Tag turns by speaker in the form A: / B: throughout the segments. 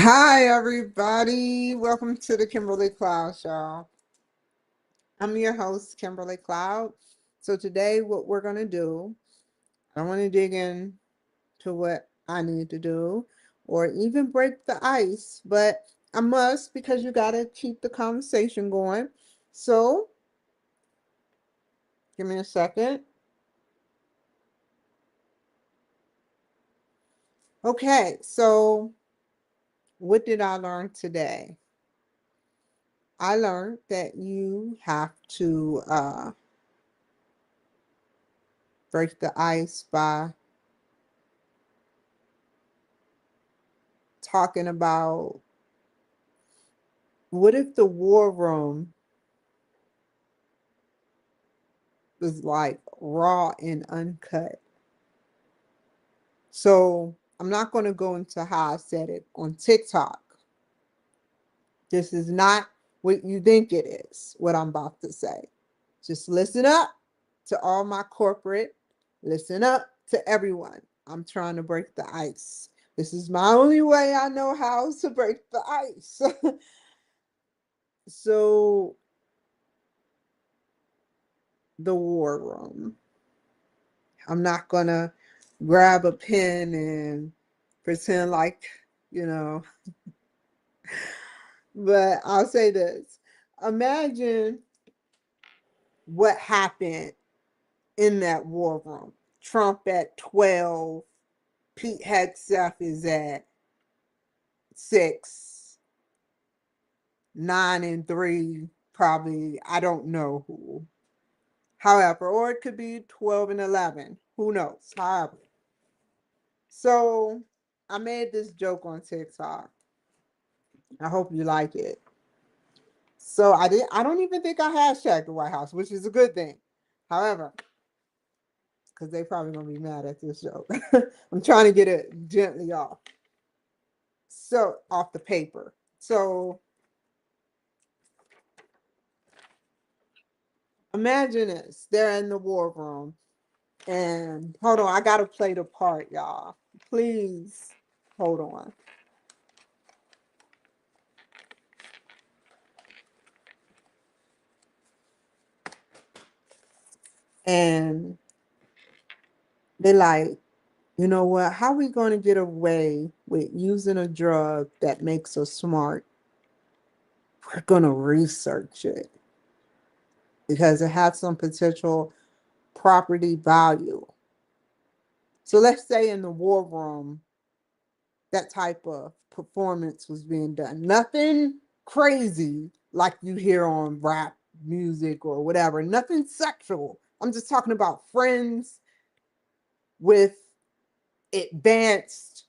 A: Hi, everybody. Welcome to the Kimberly Cloud Show. I'm your host, Kimberly Cloud. So, today, what we're going to do, I don't want to dig in to what I need to do or even break the ice, but I must because you got to keep the conversation going. So, give me a second. Okay, so what did I learn today? I learned that you have to break the ice by talking about what if the war room was like raw and uncut? So I'm not going to go into how I said it on TikTok. This is not what you think it is, what I'm about to say. Just listen up to all my corporate, listen up to everyone. I'm trying to break the ice. This is my only way I know how to break the ice. So, the war room. I'm not going to grab a pen and pretend like, you know, but I'll say this. Imagine what happened in that war room. Trump at 12, Pete Hegseth is at 6, 9 and 3, probably, I don't know who. However, or it could be 12 and 11. Who knows? However. So I made this joke on TikTok. I hope you like it. So I don't even think I hashtagged the White House, which is a good thing. However, because they probably gonna be mad at this joke. I'm trying to get it gently off. So off the paper. So imagine this. They're in the war room. And hold on, I gotta play the part, y'all. Please hold on. And they're like, you know what? How are we going to get away with using a drug that makes us smart? We're going to research it because it has some potential property value. So let's say in the war room, that type of performance was being done. Nothing crazy like you hear on rap music or whatever, nothing sexual. I'm just talking about friends with advanced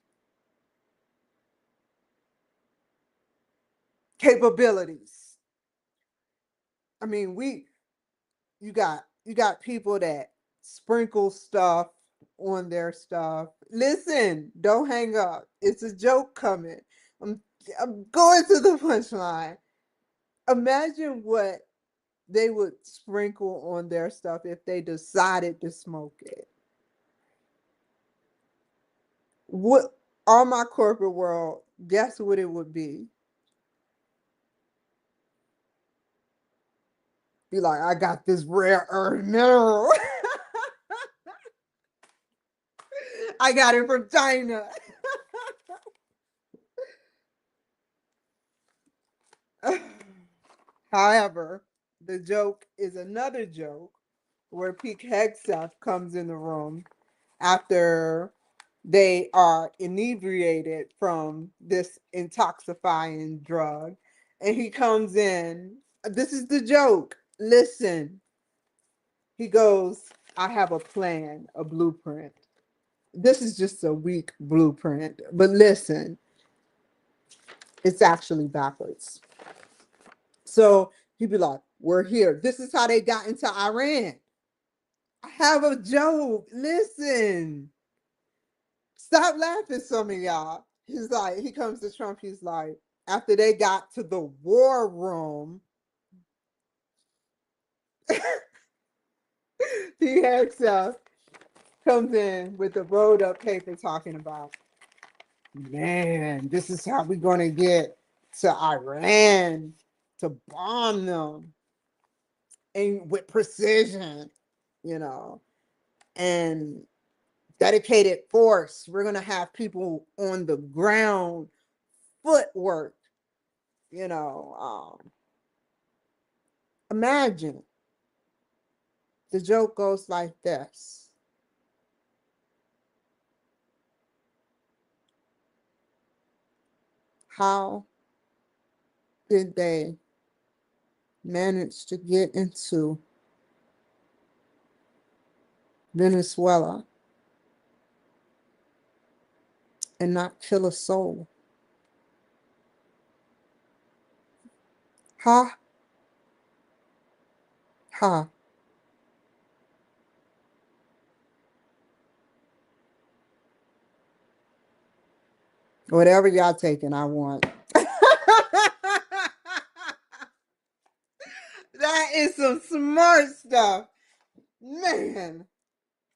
A: capabilities. I mean, you got people that sprinkle stuff on their stuff. Listen, don't hang up. It's a joke coming. I'm I'm going to the punchline. Imagine what they would sprinkle on their stuff if they decided to smoke it. What on my corporate world, guess what it would be? Be like, I got this rare earth mineral. I got it from China. However, the joke is another joke where Pete Hegseth comes in the room after they are inebriated from this intoxifying drug. And he comes in. This is the joke. Listen, he goes, I have a plan, a blueprint. This is just a weak blueprint. But listen, it's actually backwards. So he'd be like, we're here. This is how they got into Iran. I have a joke. Listen. Stop laughing, some of y'all. He's like, he comes to Trump, he's like, after they got to the war room, P. Hegseth comes in with the rolled up paper talking about Man, this is how we're going to get to Iran to bomb them and with precision, you know, and dedicated force. We're going to have people on the ground, footwork, you know. Imagine the joke goes like this. How did they manage to get into Venezuela and not kill a soul? Ha, ha. Whatever y'all taking, I want. That is some smart stuff. Man.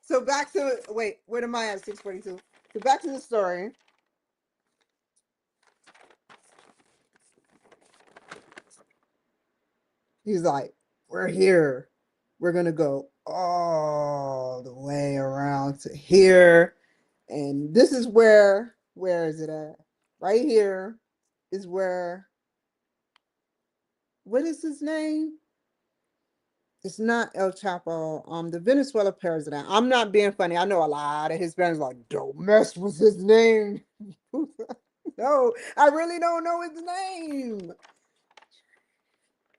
A: So back to wait, where am I at? 6:42. So back to the story. He's like, we're here. We're gonna go all the way around to here. And this is where is it at? Right here is where, what is his name? It's not El Chapo, the Venezuela president. I'm not being funny. I know a lot of Hispanics like, don't mess with his name. No, I really don't know his name.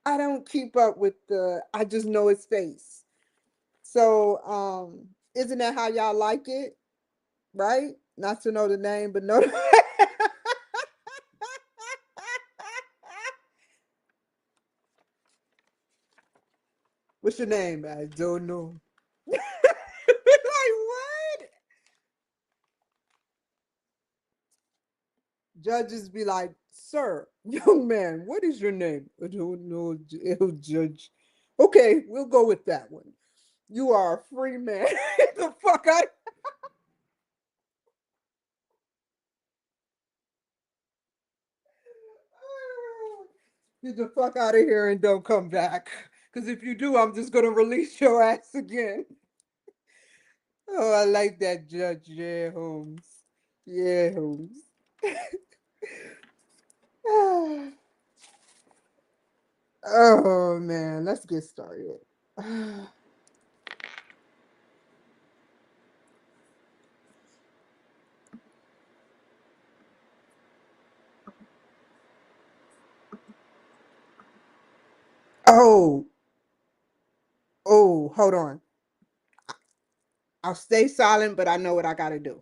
A: I don't keep up with I just know his face. So, isn't that how y'all like it? Right? Not to know the name, but know what's your name? I don't know. Like what? Judges be like, sir, young man, what is your name? I don't know, judge. Okay, we'll go with that one. You are a free man. Get the fuck out. Get the fuck out of here and don't come back. Because if you do, I'm just going to release your ass again. Oh, I like that, Judge. Yeah, Holmes. Yeah, Holmes. Oh, man. Let's get started. Oh, oh, hold on. I'll stay silent, but I know what I got to do.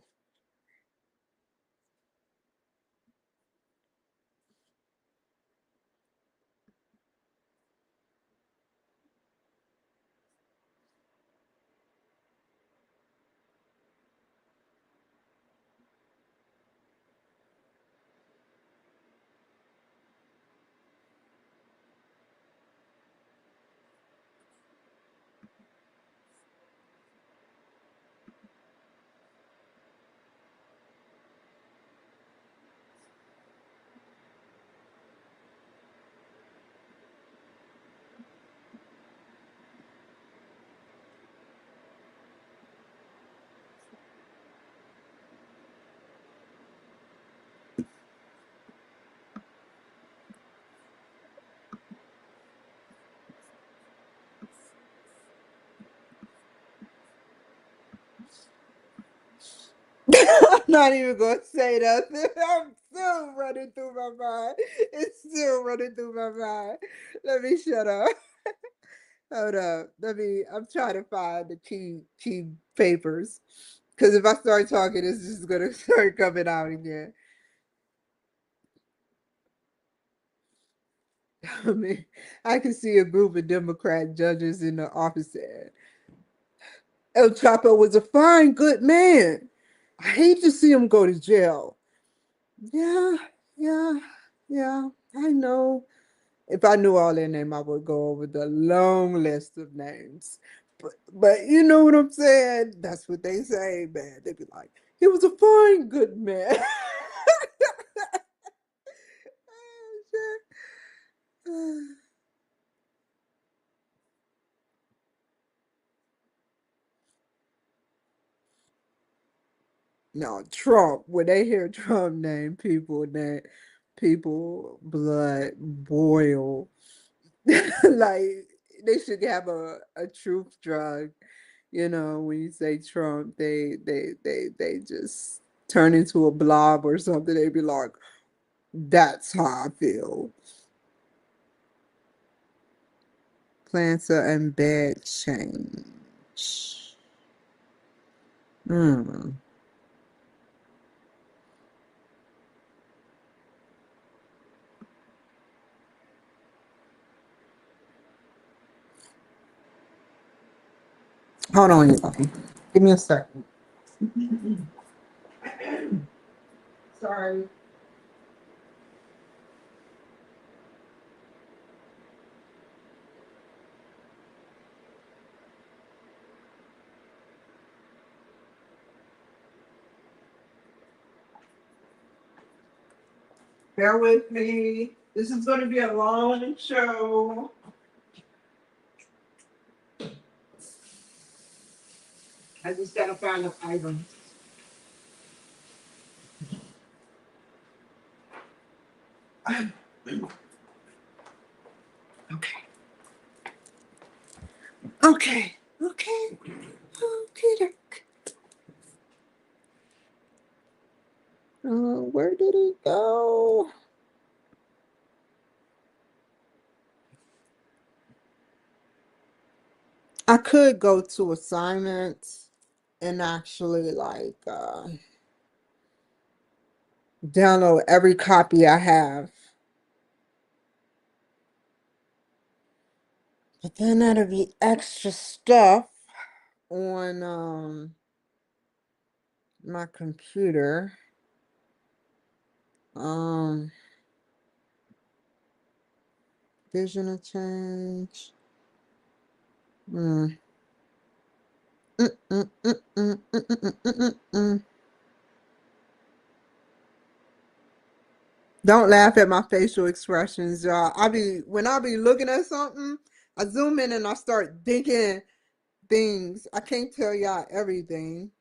A: I'm not even gonna say nothing. I'm still running through my mind. It's still running through my mind. Let me shut up. Hold up. I'm trying to find the key papers. Cause if I start talking, it's just gonna start coming out again. I mean, I can see a group of Democrat judges in the office there. El Chapo was a fine, good man. I hate to see him go to jail. Yeah, yeah, yeah. I know. If I knew all their name, I would go over the long list of names. But you know what I'm saying? That's what they say, man. They be like, he was a fine, good man. No, Trump. When they hear Trump name, people blood boil. Like they should have a truth drug. You know, when you say Trump, they just turn into a blob or something. They be like, "That's how I feel." Plan to embed change. Hmm. Hold on, y'all. Give me a second. Sorry. Bear with me. This is going to be a long show. I just got to find the item. Okay. Okay. Okay. Okay. Where did it go? I could go to assignments and actually download every copy I have. But then that'll be extra stuff on my computer. Um Vision of change. Mm. Mm, mm, mm, mm, mm, mm, mm, mm, mm. Mm. Don't laugh at my facial expressions, y'all. When I be looking at something, I zoom in and I start thinking things. I can't tell y'all everything.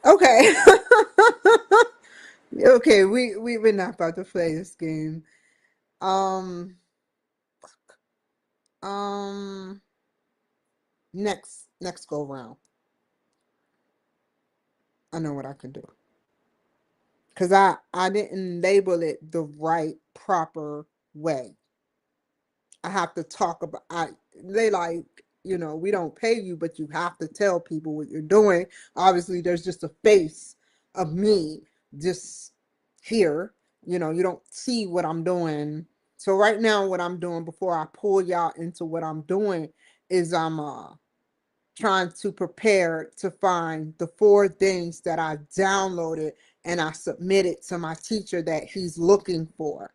A: Okay. Okay, we're not about to play this game. Um um next go round. I know what I can do. Cause I didn't label it the right proper way. I have to talk about I they like, we don't pay you, but you have to tell people what you're doing. Obviously, there's just a face of me just here. You don't see what I'm doing. So right now, what I'm doing before I pull y'all into what I'm doing is I'm trying to prepare to find the four things that I downloaded and I submitted to my teacher that he's looking for.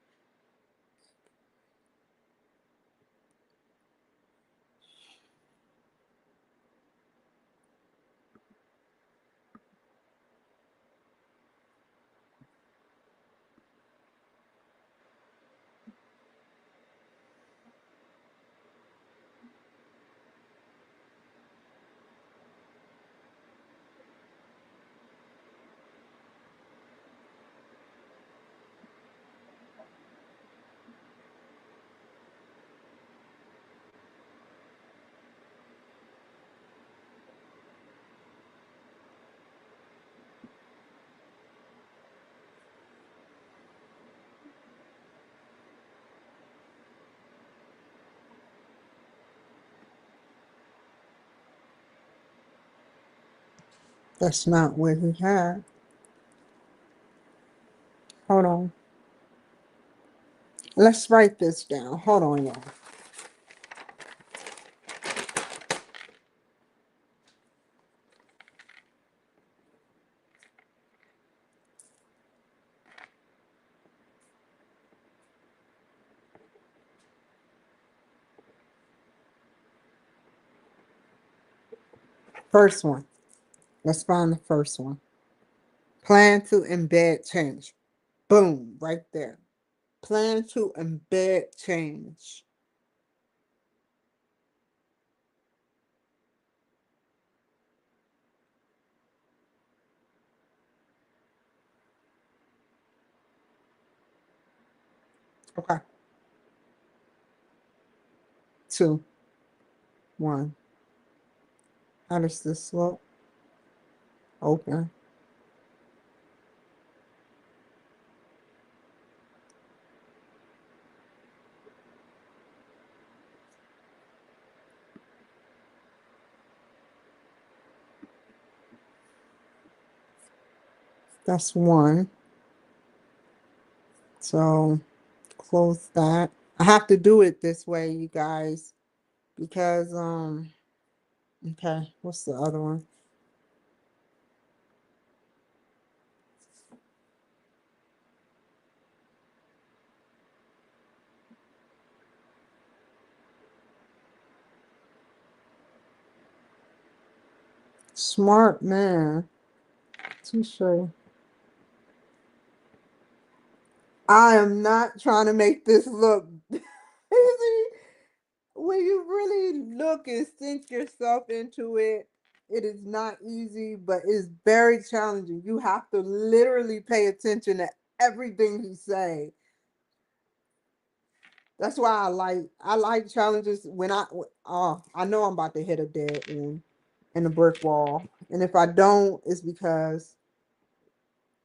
A: That's not what he had. Hold on. Let's write this down. Hold on, y'all. First one. Let's find the first one. Plan to embed change. Boom, right there. Plan to embed change. Okay. Two, one. How does this look? Open. That's one. So close that. I have to do it this way, you guys, because okay, what's the other one? Smart man. T-shirt. I am not trying to make this look easy. When you really look and sink yourself into it, it is not easy, but it's very challenging. You have to literally pay attention to everything he say. That's why I like challenges when I know I'm about to hit a dead end and a brick wall. And if I don't, it's because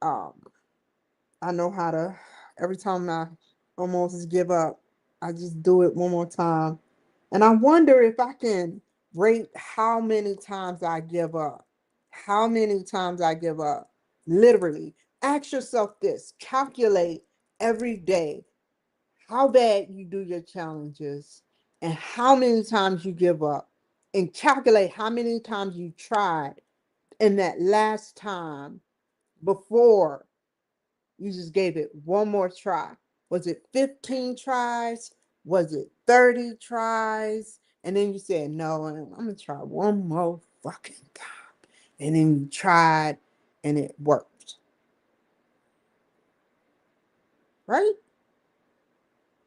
A: um I know how to every time I almost give up, I just do it one more time. And I wonder if I can rate how many times I give up. How many times I give up. Literally. Ask yourself this. Calculate every day how bad you do your challenges and how many times you give up. And calculate how many times you tried in that last time before you just gave it one more try. Was it 15 tries? Was it 30 tries? And then you said, no, I'm going to try one more fucking time. And then you tried and it worked. Right?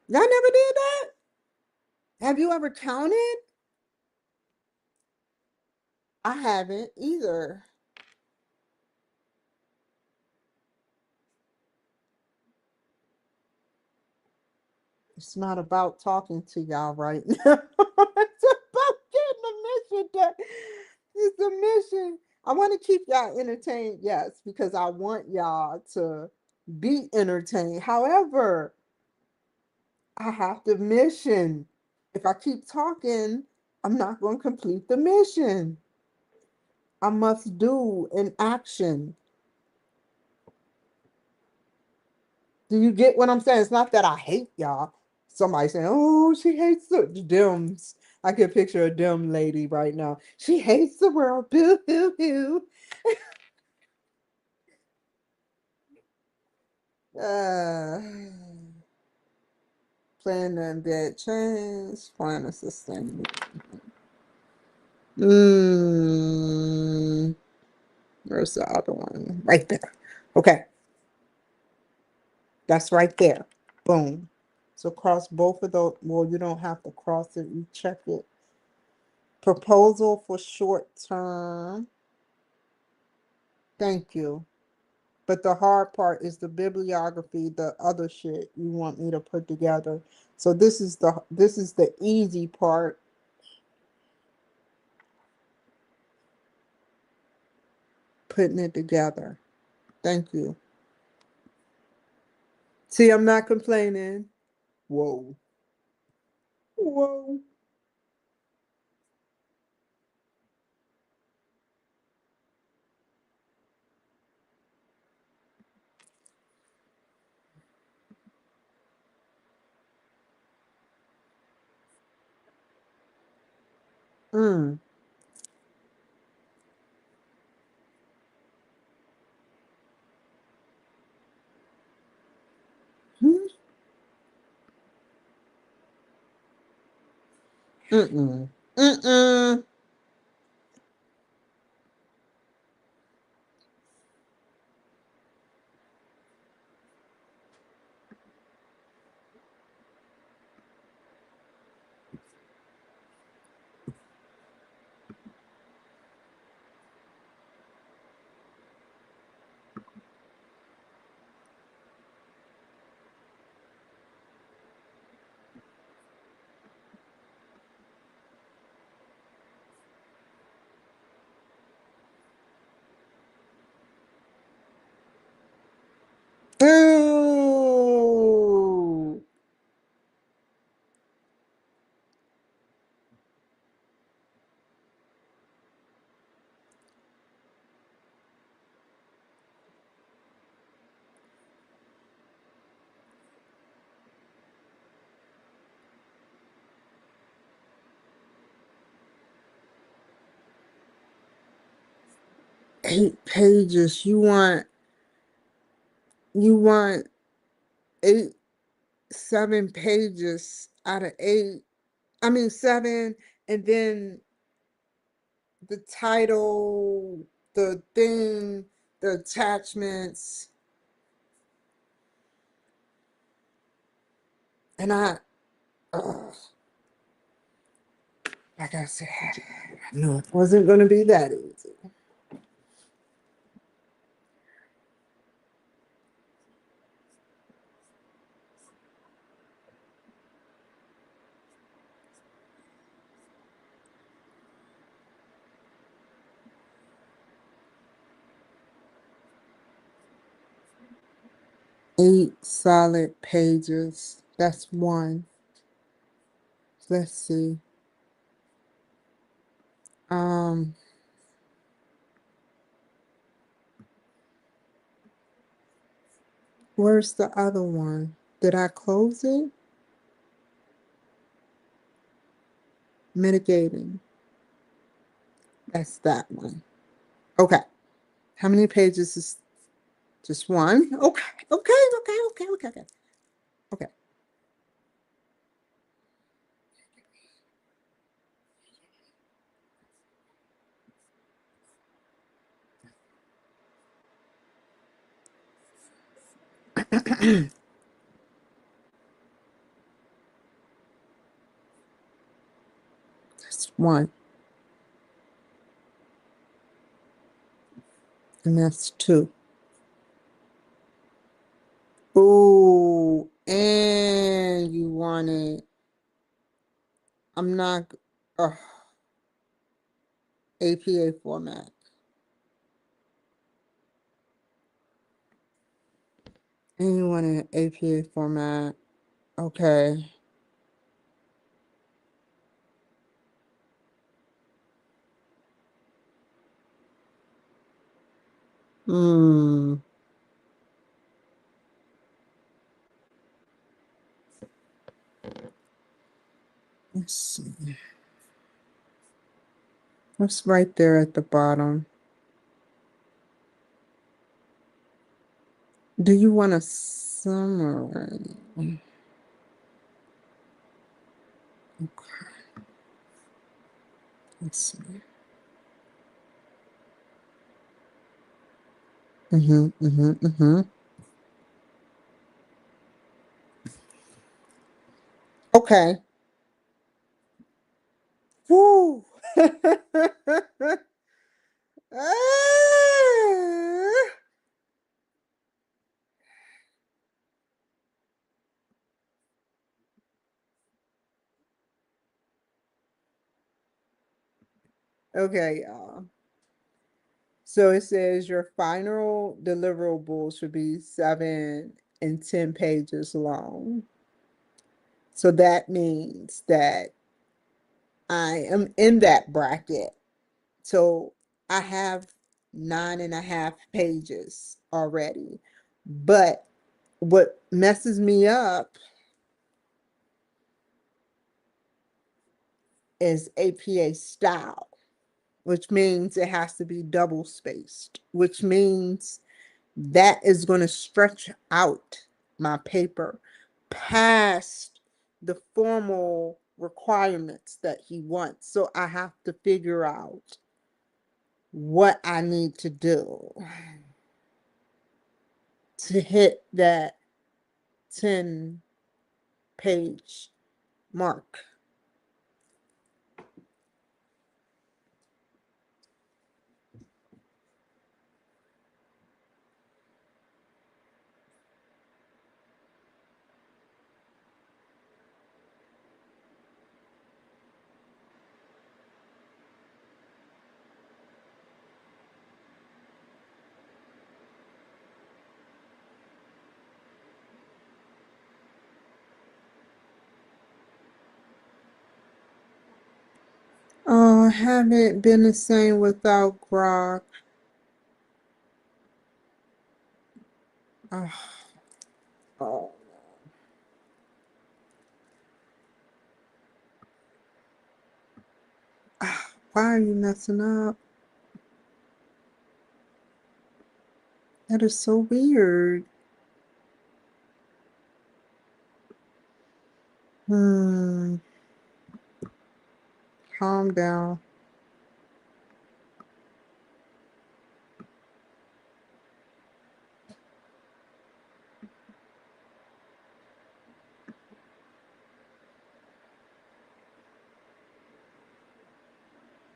A: Y'all never did that? Have you ever counted? I haven't either. It's not about talking to y'all right now. It's about getting the mission done. It's the mission. I want to keep y'all entertained, yes, because I want y'all to be entertained. However, I have the mission. If I keep talking, I'm not going to complete the mission. I must do an action. Do you get what I'm saying? It's not that I hate y'all. Somebody saying, "Oh, she hates the Dems." I can picture a Dem lady right now. She hates the world. Boo hoo hoo. Uh, plan to embed change. Plan to sustain. Mm, where's the other one? Right there. Okay, that's right there. Boom. So cross both of those. Well, you don't have to cross it. You check it. Proposal for short term. Thank you. But the hard part is the bibliography, the other shit you want me to put together. So this is the easy part. Putting it together. Thank you. See, I'm not complaining. Whoa. Whoa. Mm. Mm-mm. Mm-mm. 8 pages. You want 8, 7 pages out of 8. I mean 7, and then the title, the thing, the attachments, and like I said, I knew it wasn't going to be that easy. Eight solid pages. That's one. Let's see. Um, where's the other one? Did I close it? Mitigating. That's that one. Okay. How many pages is just one? Okay. Okay. Okay. Okay. Okay. Okay. Okay. That's one. And that's two. Ooh, and you want it. I'm not. Uh, APA format. And you want an APA format. Okay. Hmm. Let's see. What's right there at the bottom? Do you want a summary? Okay. Let's see. Mm-hmm, mm-hmm, mm-hmm. Okay. Woo. Ah. Okay, y'all. So it says your final deliverable should be 7 and 10 pages long. So that means that I am in that bracket. So I have 9.5 pages already. But what messes me up is APA style, which means it has to be double spaced, which means that is going to stretch out my paper past the formal requirements that he wants. So I have to figure out what I need to do to hit that 10 page mark. Oh, haven't been the same without grok. Oh, oh. Why are you messing up? That is so weird. Hmm. Calm down.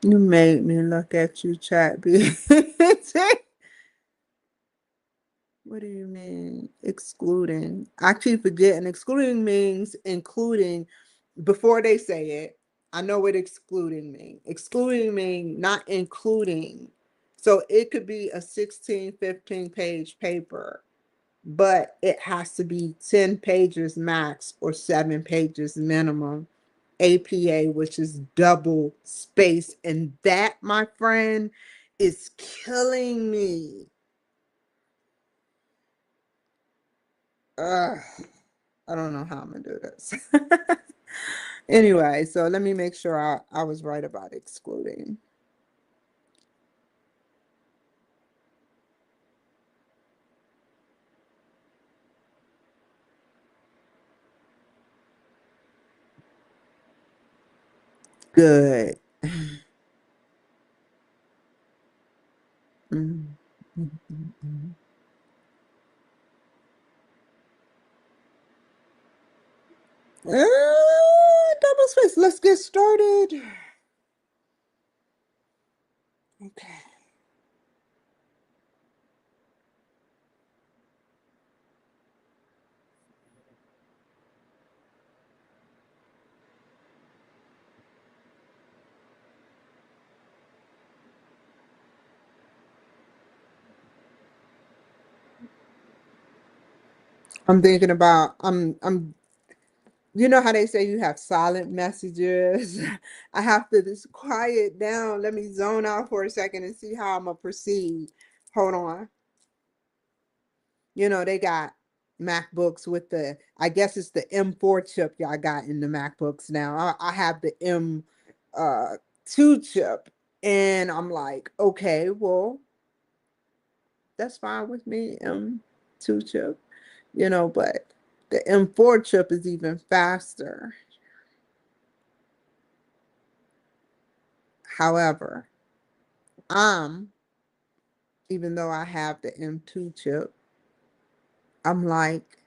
A: You made me look at you, chat GPT. What do you mean excluding? I keep forgetting. Excluding means including before they say it. I know what excluding means. Excluding means not including. So it could be a 16, 15 page paper, but it has to be 10 pages max or 7 pages minimum. APA, which is double space. And that, my friend, is killing me. Ugh. I don't know how I'm gonna do this. Anyway, so let me make sure I was right about excluding. Good. Mm, mm, mm, mm. Double space. Let's get started. Okay. I'm thinking about I'm you know how they say you have silent messages? I have to just quiet down. Let me zone out for a second and see how I'm gonna proceed. Hold on. You know, they got MacBooks with the, I guess it's the M4 chip y'all got in the MacBooks now. I have the M2 chip. And I'm like, okay, well, that's fine with me, M2 chip, but the M4 chip is even faster. However, I'm, even though I have the M2 chip, I'm like,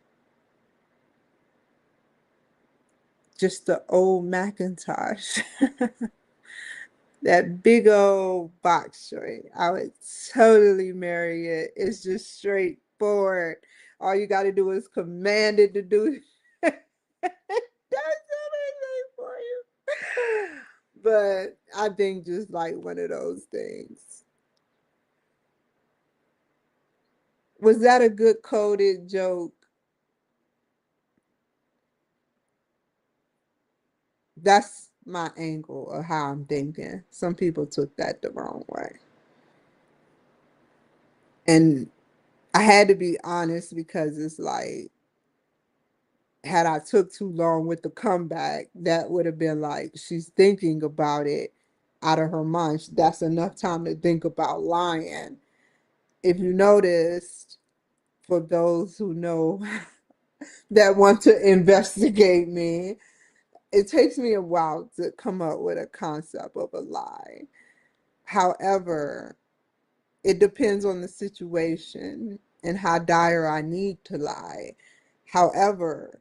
A: just the old Macintosh. That big old box joint. I would totally marry it. It's just straightforward. All you got to do is command it to do. That's everything for you. But I think just like one of those things. Was that a good coded joke? That's my angle of how I'm thinking. Some people took that the wrong way. And I had to be honest because it's like, had I took too long with the comeback, that would have been like she's thinking about it out of her mind. That's enough time to think about lying. If you noticed, for those who know that want to investigate me, it takes me a while to come up with a concept of a lie. However, it depends on the situation and how dire I need to lie. However,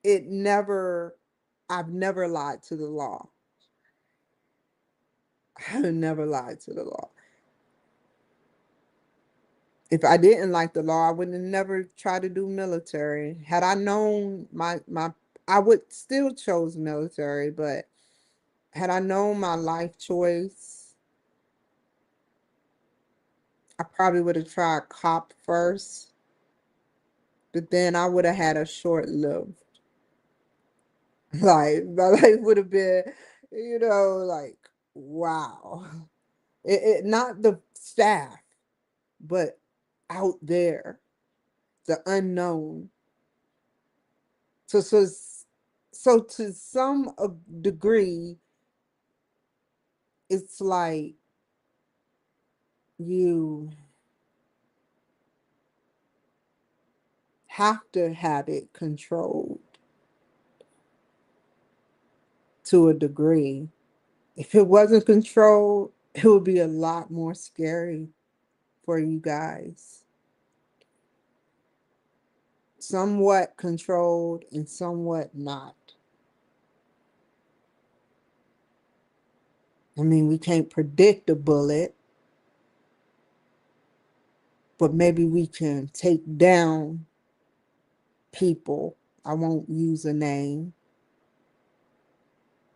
A: it never, I've never lied to the law. I've never lied to the law. If I didn't like the law, I would have never tried to do military. Had I known I would still chose military, but had I known my life choice, I probably would have tried cop first, but then I would have had a short lived life. My life would have been, like, wow. Not the staff, but out there, the unknown. So, so, so to some degree, it's like you have to have it controlled to a degree. If it wasn't controlled, it would be a lot more scary for you guys. Somewhat controlled and somewhat not. I mean, we can't predict a bullet, but maybe we can take down people. I won't use a name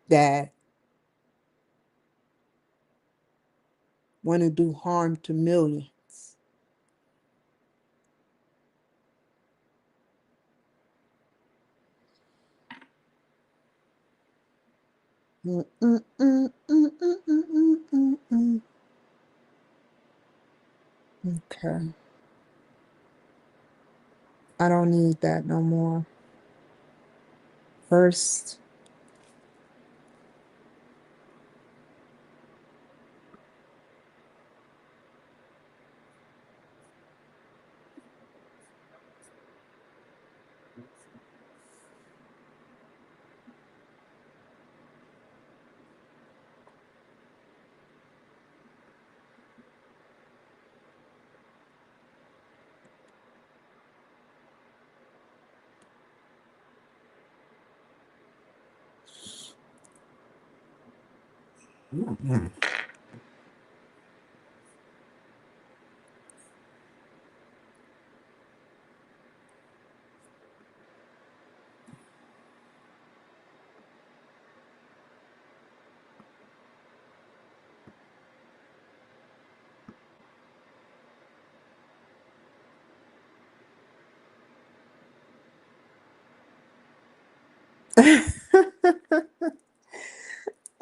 A: that want to do harm to millions. Mm, mm, mm, mm, mm, mm, mm, mm. Okay. I don't need that no more. First,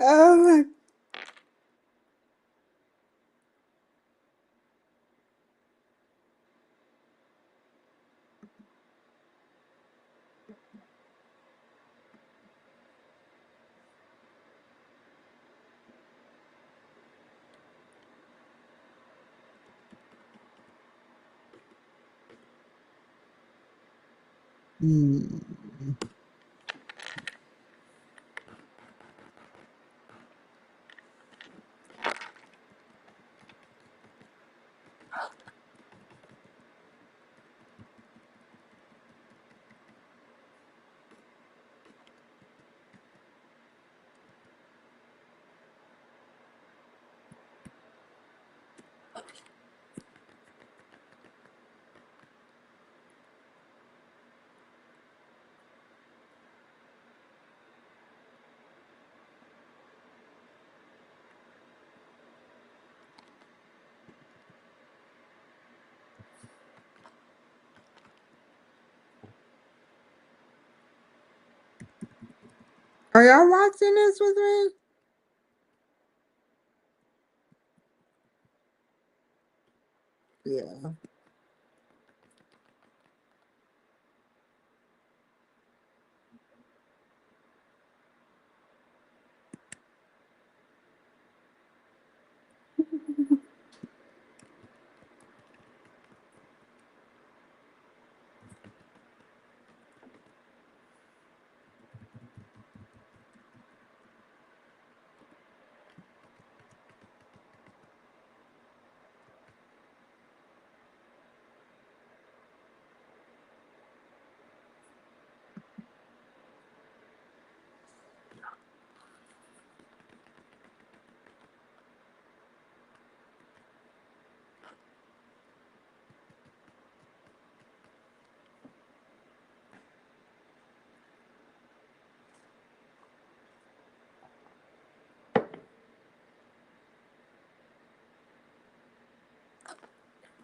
A: oh, hmm. Are y'all watching this with me? Yeah.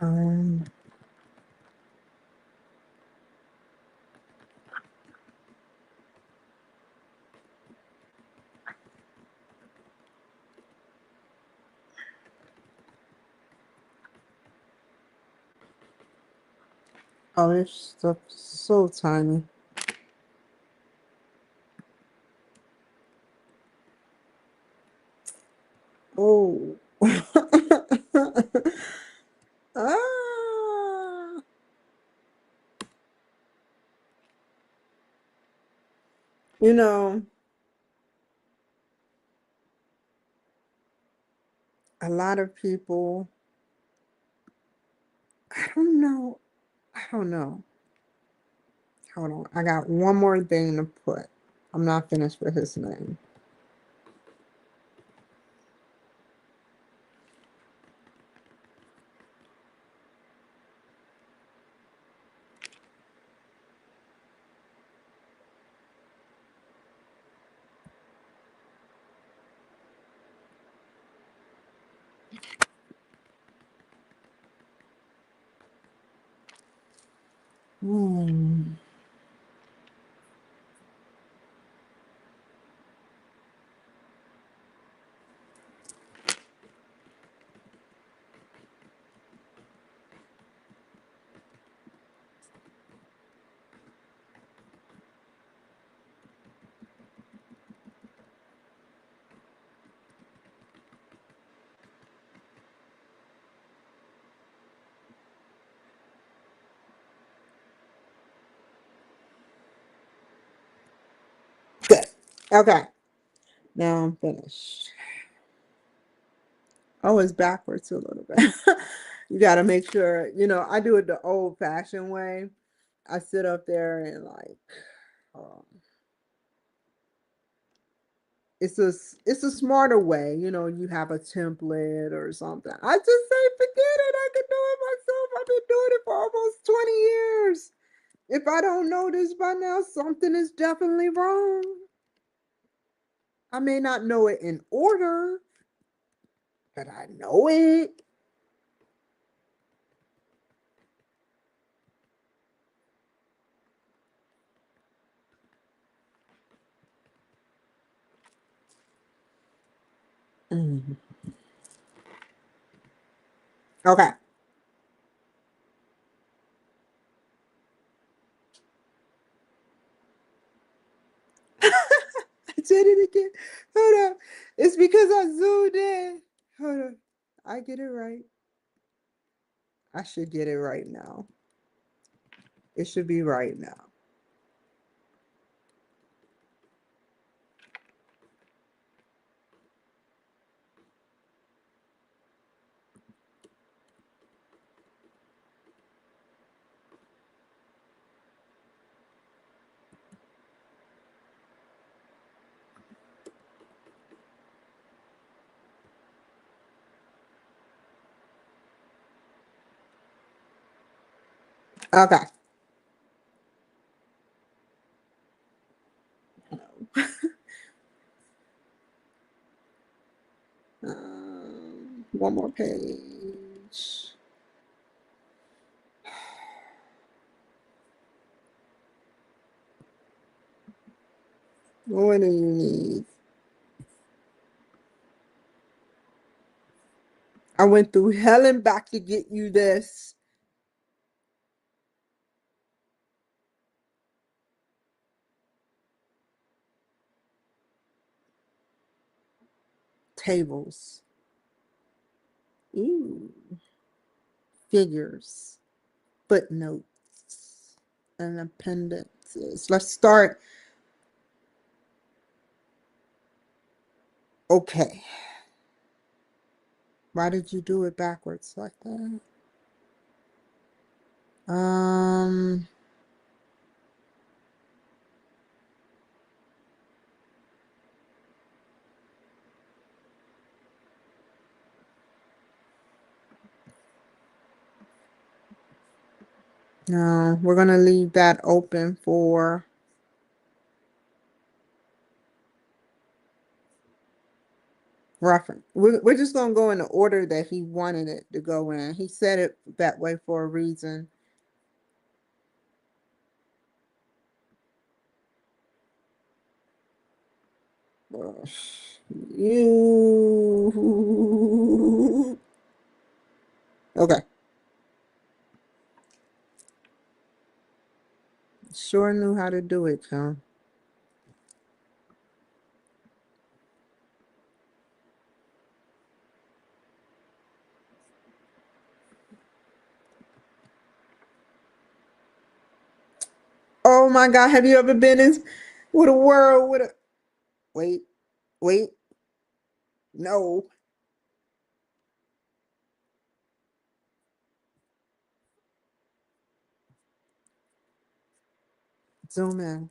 A: Um, oh, this stuff is so tiny. Oh. Ah. You know, a lot of people, I don't know. I don't know. Hold on. I got one more thing to put. I'm not finished with his name. Hmm. Good. Okay. Now I'm finished. Oh, it's backwards a little bit. You got to make sure, I do it the old fashioned way. I sit up there and like, um, it's a smarter way. You have a template or something. I just say, forget it. I can do it myself. I've been doing it for almost 20 years. If I don't know this by now, something is definitely wrong. I may not know it in order, but I know it. Mhm. Okay. I did it again. Hold up. It's because I zoomed in. Hold on. I get it right. I should get it right now. It should be right now. Okay. One more page. What do you need? I went through hell and back to get you this. Tables. Ooh. Figures. Footnotes. And appendices. Let's start. Okay. Why did you do it backwards like that? Um, no, we're gonna leave that open for reference. We're just gonna go in the order that he wanted it to go in. He said it that way for a reason. Ugh. You okay? Sure knew how to do it, Tom. Oh my God, have you ever been in? With a world with a wait, wait, no. Zoom in.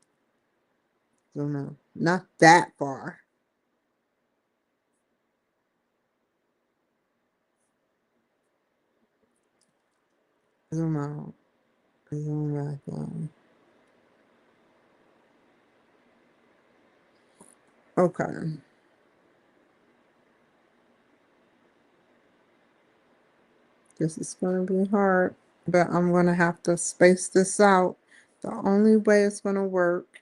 A: Zoom in. Not that far. Zoom out. Zoom back in. Okay. This is gonna be hard, but I'm gonna have to space this out. The only way it's gonna work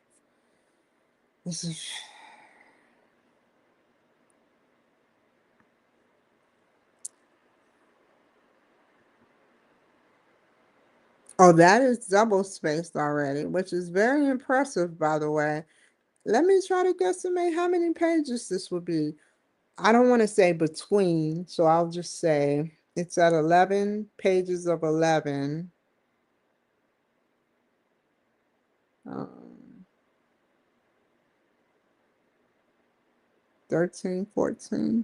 A: is oh, that is double spaced already, which is very impressive, by the way. Let me try to guesstimate how many pages this would be. I don't want to say between, so I'll just say it's at 11 pages of 11. 13, 14.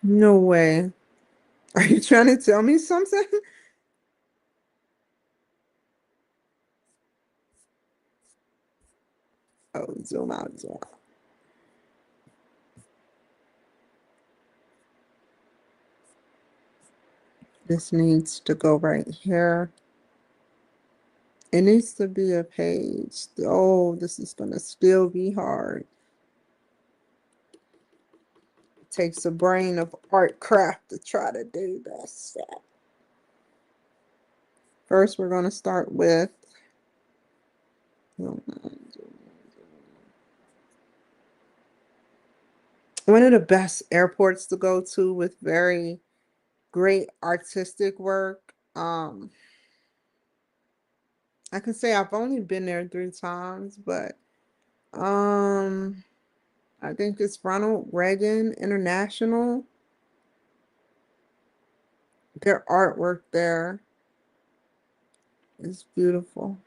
A: No way. Are you trying to tell me something? Oh, zoom out, zoom out. This needs to go right here. It needs to be a page. Oh, this is going to still be hard. It takes a brain of art craft to try to do this. First, we're going to start with one of the best airports to go to with very great artistic work. I can say I've only been there 3 times, but um, I think it's Ronald Reagan International. Their artwork there is beautiful.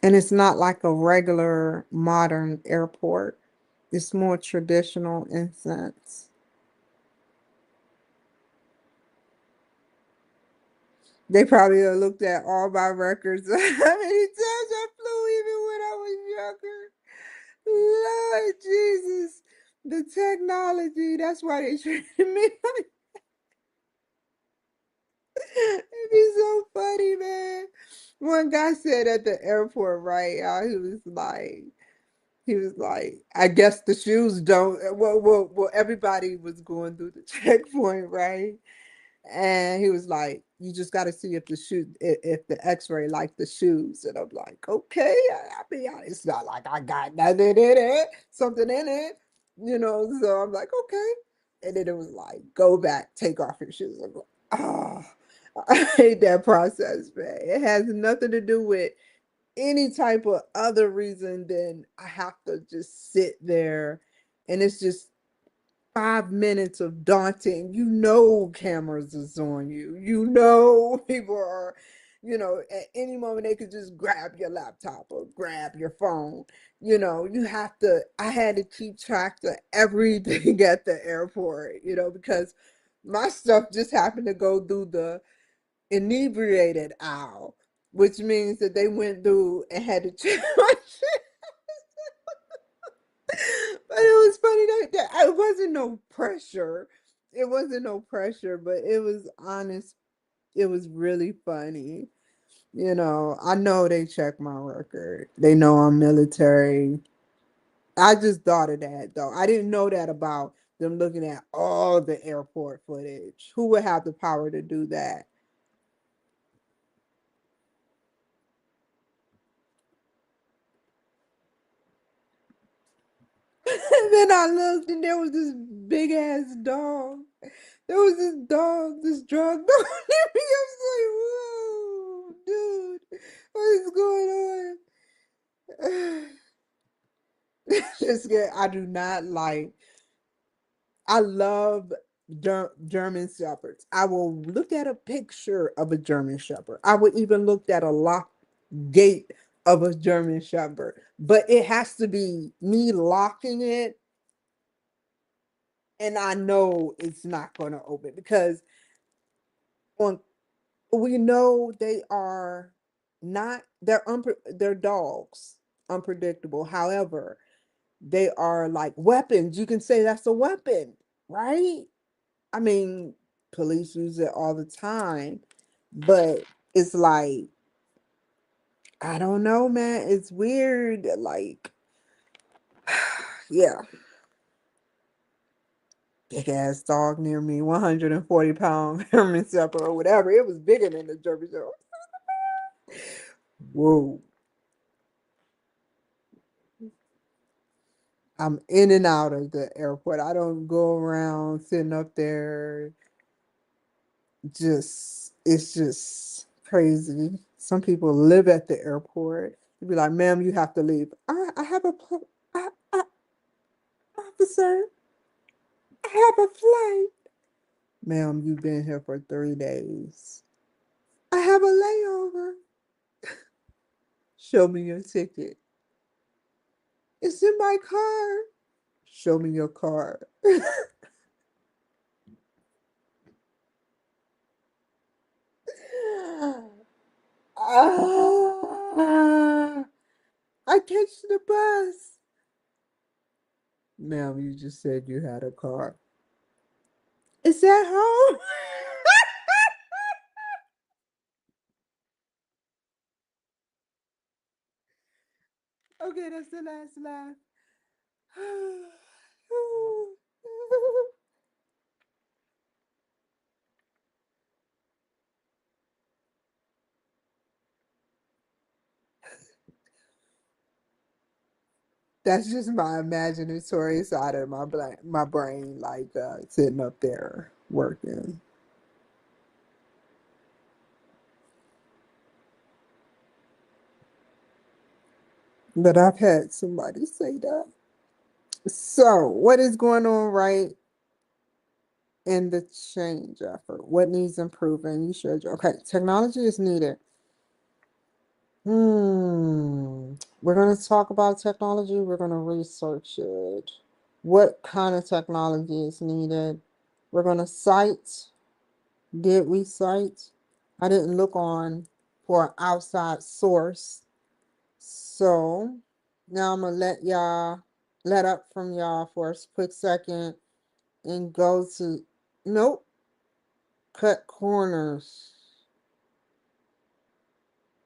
A: And it's not like a regular modern airport. It's more traditional in sense. They probably looked at all my records. How many times I flew even when I was younger? Lord Jesus. The technology. That's why they treated me like it'd be so funny, man. One guy said at the airport, right? He was like, I guess the shoes don't. Well, everybody was going through the checkpoint, right? And he was like, you just got to see if the shoe, if the X-ray like the shoes. And I'm like, okay, I'll be honest, it's not like I got nothing in it, something in it, So I'm like, okay. And then it was like, go back, take off your shoes. I'm like, oh, I hate that process, man. It has nothing to do with any type of other reason than I have to just sit there and it's just 5 minutes of daunting. Cameras is on you. People are, at any moment they could just grab your laptop or grab your phone. I had to keep track of everything at the airport, because my stuff just happened to go through the inebriated aisle, which means that they went through and had to check my shit. But it was funny that it wasn't no pressure. It wasn't no pressure, but it was honest. It was really funny. I know they check my record. They know I'm military. I just thought of that though. I didn't know that about them looking at all the airport footage. Who would have the power to do that? And then I looked and there was this big ass dog. There was this dog, this drug dog. I was like, whoa. I do not like. I love German shepherds. I will look at a picture of a German shepherd. I would even look at a locked gate of a German shepherd, but it has to be me locking it, and I know it's not going to open because on we know they are not they're dogs, unpredictable. However, they are like weapons. You can say that's a weapon, right? I mean, police use it all the time, but it's like, I don't know, man. It's weird. Like, yeah, big ass dog near me, 140-pound Herman Shepherd or whatever. It was bigger than the Derby Show. Whoa. I'm in and out of the airport. I don't go around sitting up there. It's just crazy. Some people live at the airport. You'd be like, ma'am, you have to leave. I have a, officer, I have a flight. Ma'am, you've been here for 3 days. I have a layover. Show me your ticket. It's in my car. Show me your card. Ah, I catch the bus. Ma'am, you just said you had a car. Is that home? Okay, that's the last laugh. That's just my imaginatory side of my brain, like sitting up there working. But I've had somebody say that. So, what is going on right in the change effort? What needs improving? You should. Okay, technology is needed. We're going to talk about technology. We're going to research it. What kind of technology is needed? We're going to cite. Did we cite? I didn't look on for an outside source. So now I'm going to let up from y'all for a quick second and go to, nope, cut corners.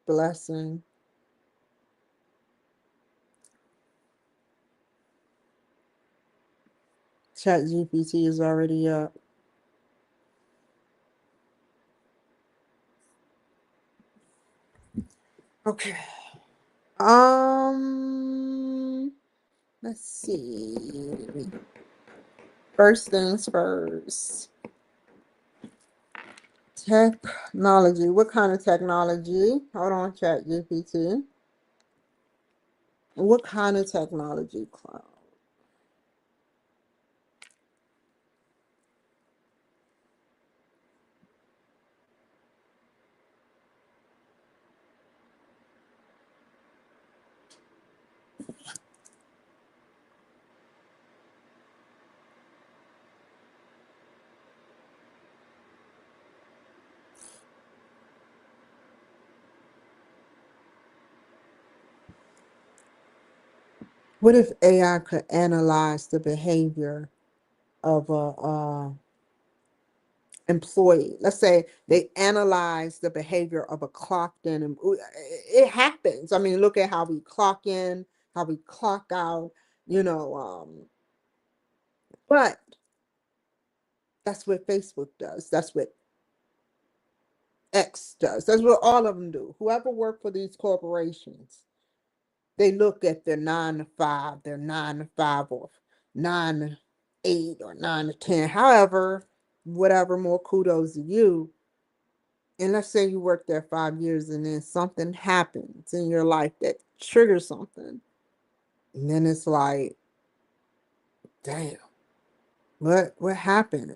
A: Blessing. Chat GPT is already up. Okay. Let's see. First things first. Technology. What kind of technology? Hold on, Chat GPT. What kind of technology, Cloud? What if AI could analyze the behavior of a employee? Let's say they analyze the behavior of a clocked in, and it happens. I mean, look at how we clock in, how we clock out. You know, but that's what Facebook does. That's what X does. That's what all of them do. Whoever work for these corporations, they look at their 9 to 5, their 9 to 5, or 9 to 8, or 9 to 10. However, whatever, more kudos to you. And let's say you work there 5 years and then something happens in your life that triggers something. And then it's like, damn, what happened?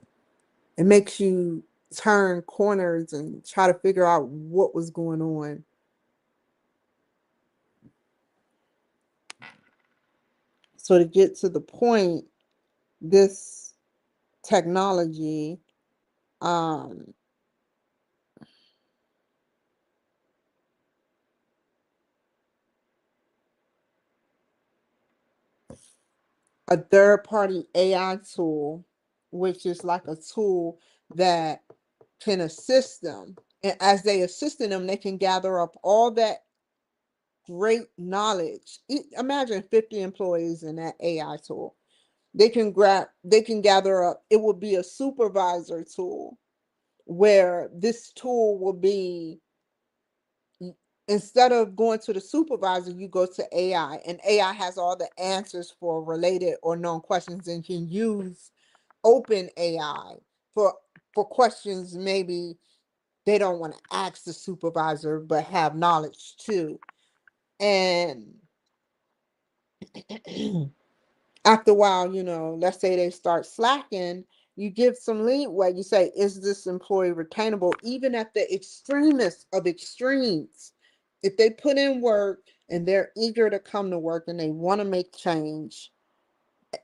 A: It makes you turn corners and try to figure out what was going on. So to get to the point, this technology, um, a third party AI tool, which is like a tool that can assist them. And as they assisting them, they can gather up all that great knowledge. Imagine 50 employees in that AI tool. They can gather up. It will be a supervisor tool where this tool will be, instead of going to the supervisor, you go to AI, and AI has all the answers for related or known questions and can use open AI for questions maybe they don't want to ask the supervisor but have knowledge too. And after a while, let's say they start slacking, you give some leeway. You say, is this employee retainable? Even at the extremest of extremes, if they put in work and they're eager to come to work and they want to make change,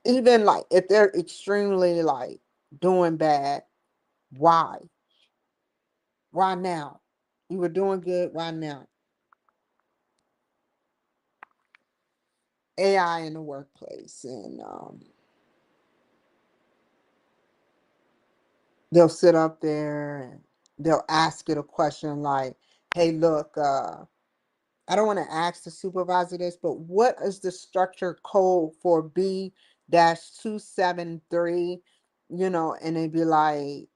A: even like if they're extremely like doing bad, why? Why now? You were doing good. Why now? AI in the workplace, and they'll sit up there and they'll ask it a question like, hey, look, I don't want to ask the supervisor this, but what is the structure code for B-273? And they'd be like,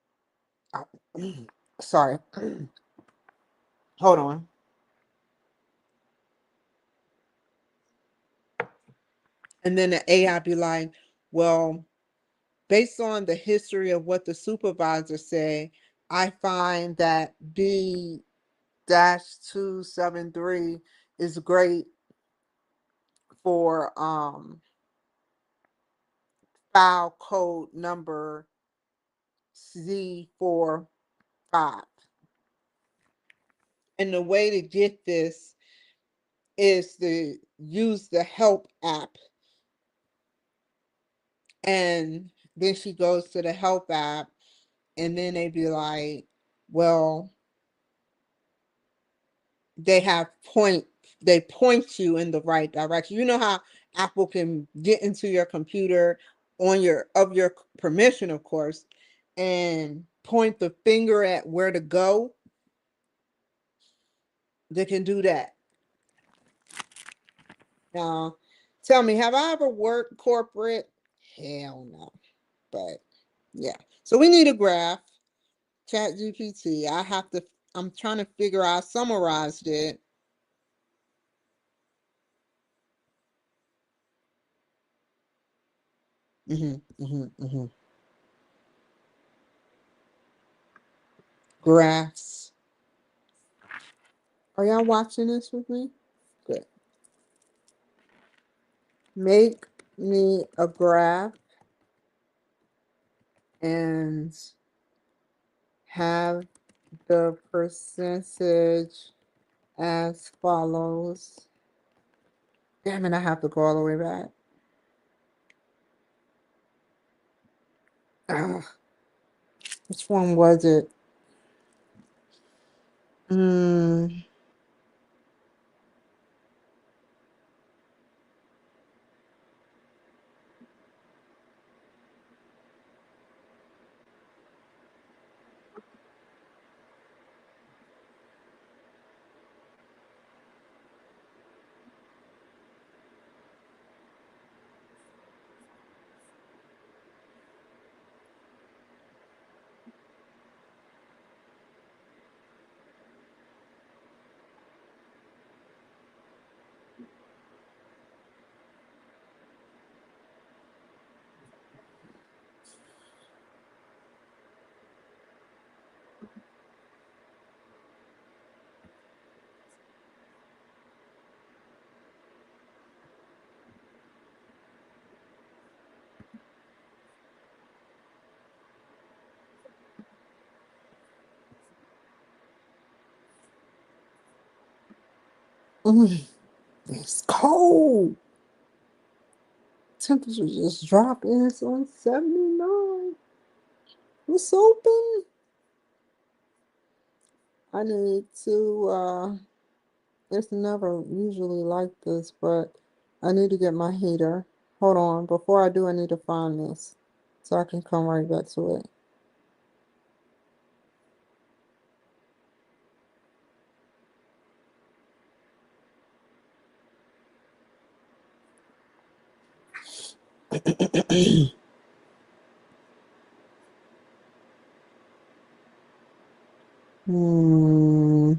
A: sorry, hold on. And then the AI be like, well, based on the history of what the supervisor said, I find that B-273 is great for file code number Z45. And the way to get this is to use the help app. And then she goes to the help app, and then they be like, well, they have they point you in the right direction. You know how Apple can get into your computer on your permission, of course, and point the finger at where to go. They can do that. Now, tell me, have I ever worked corporate? Hell no. But yeah. So we need a graph. Chat GPT. I'm trying to figure out, I summarized it. Graphs. Are y'all watching this with me? Good. Make me a graph and have the percentage as follows. Damn it, I have to go all the way back. Ugh, which one was it? Mm, It's cold. Temperature just dropped and it's on 79. It's open. I need to, it's never usually like this, but I need to get my heater. Hold on. Before I do, I need to find this so I can come right back to it. Hmm.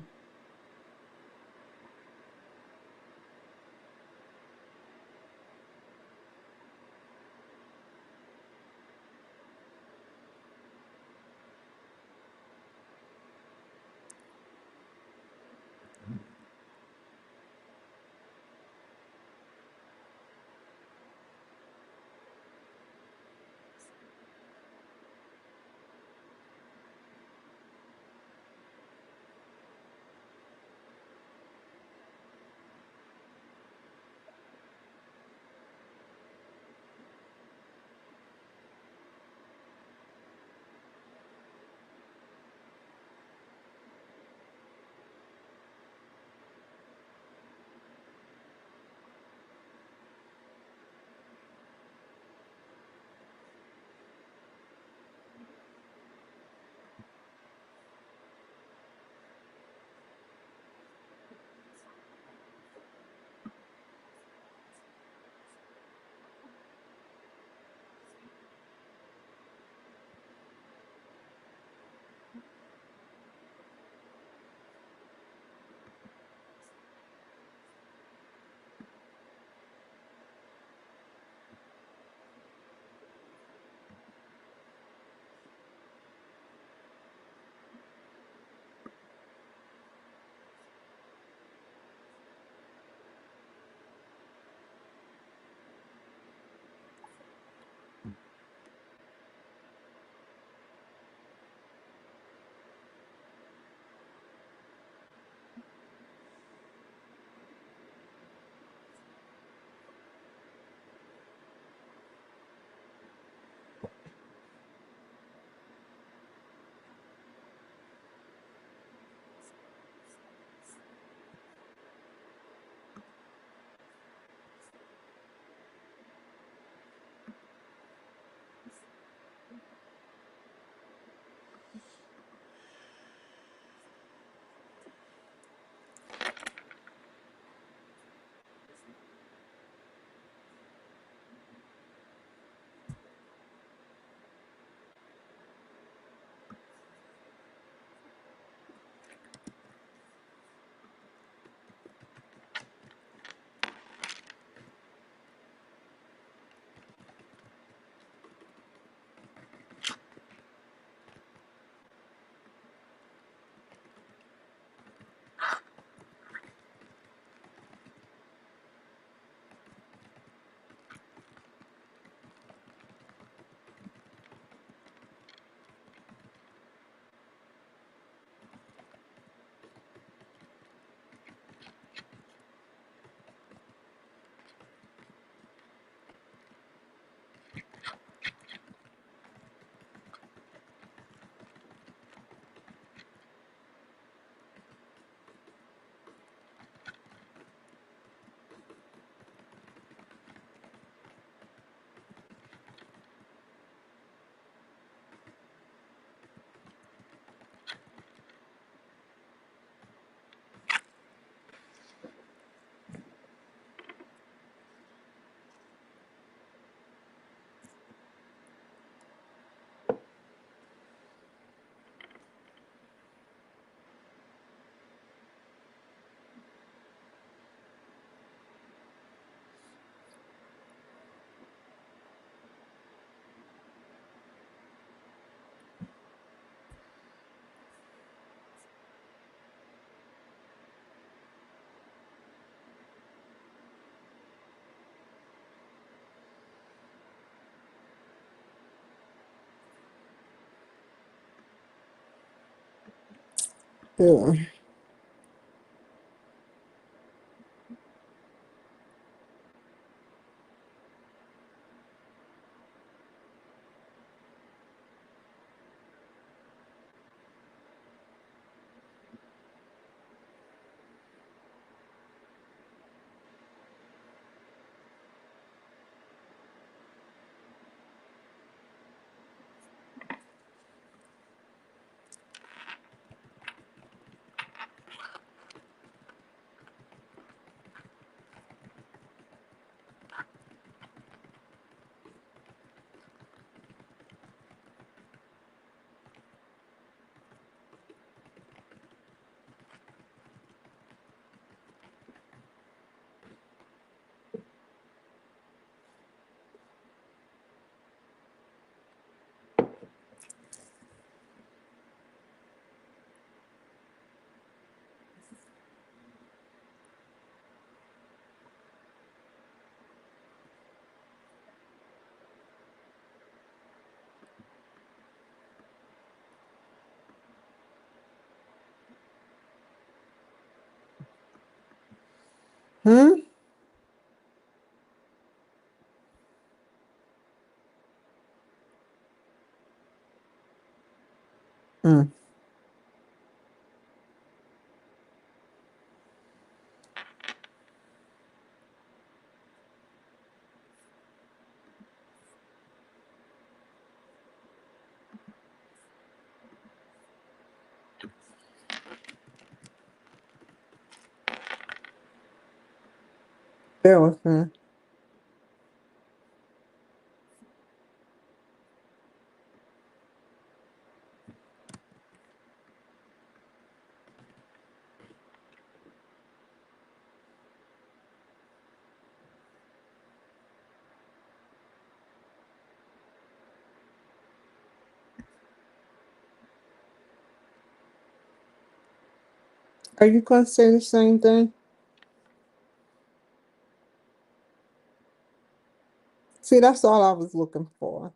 A: Yeah. Hmm. Mm. Bear with me. Are you going to say the same thing? See, that's all I was looking for.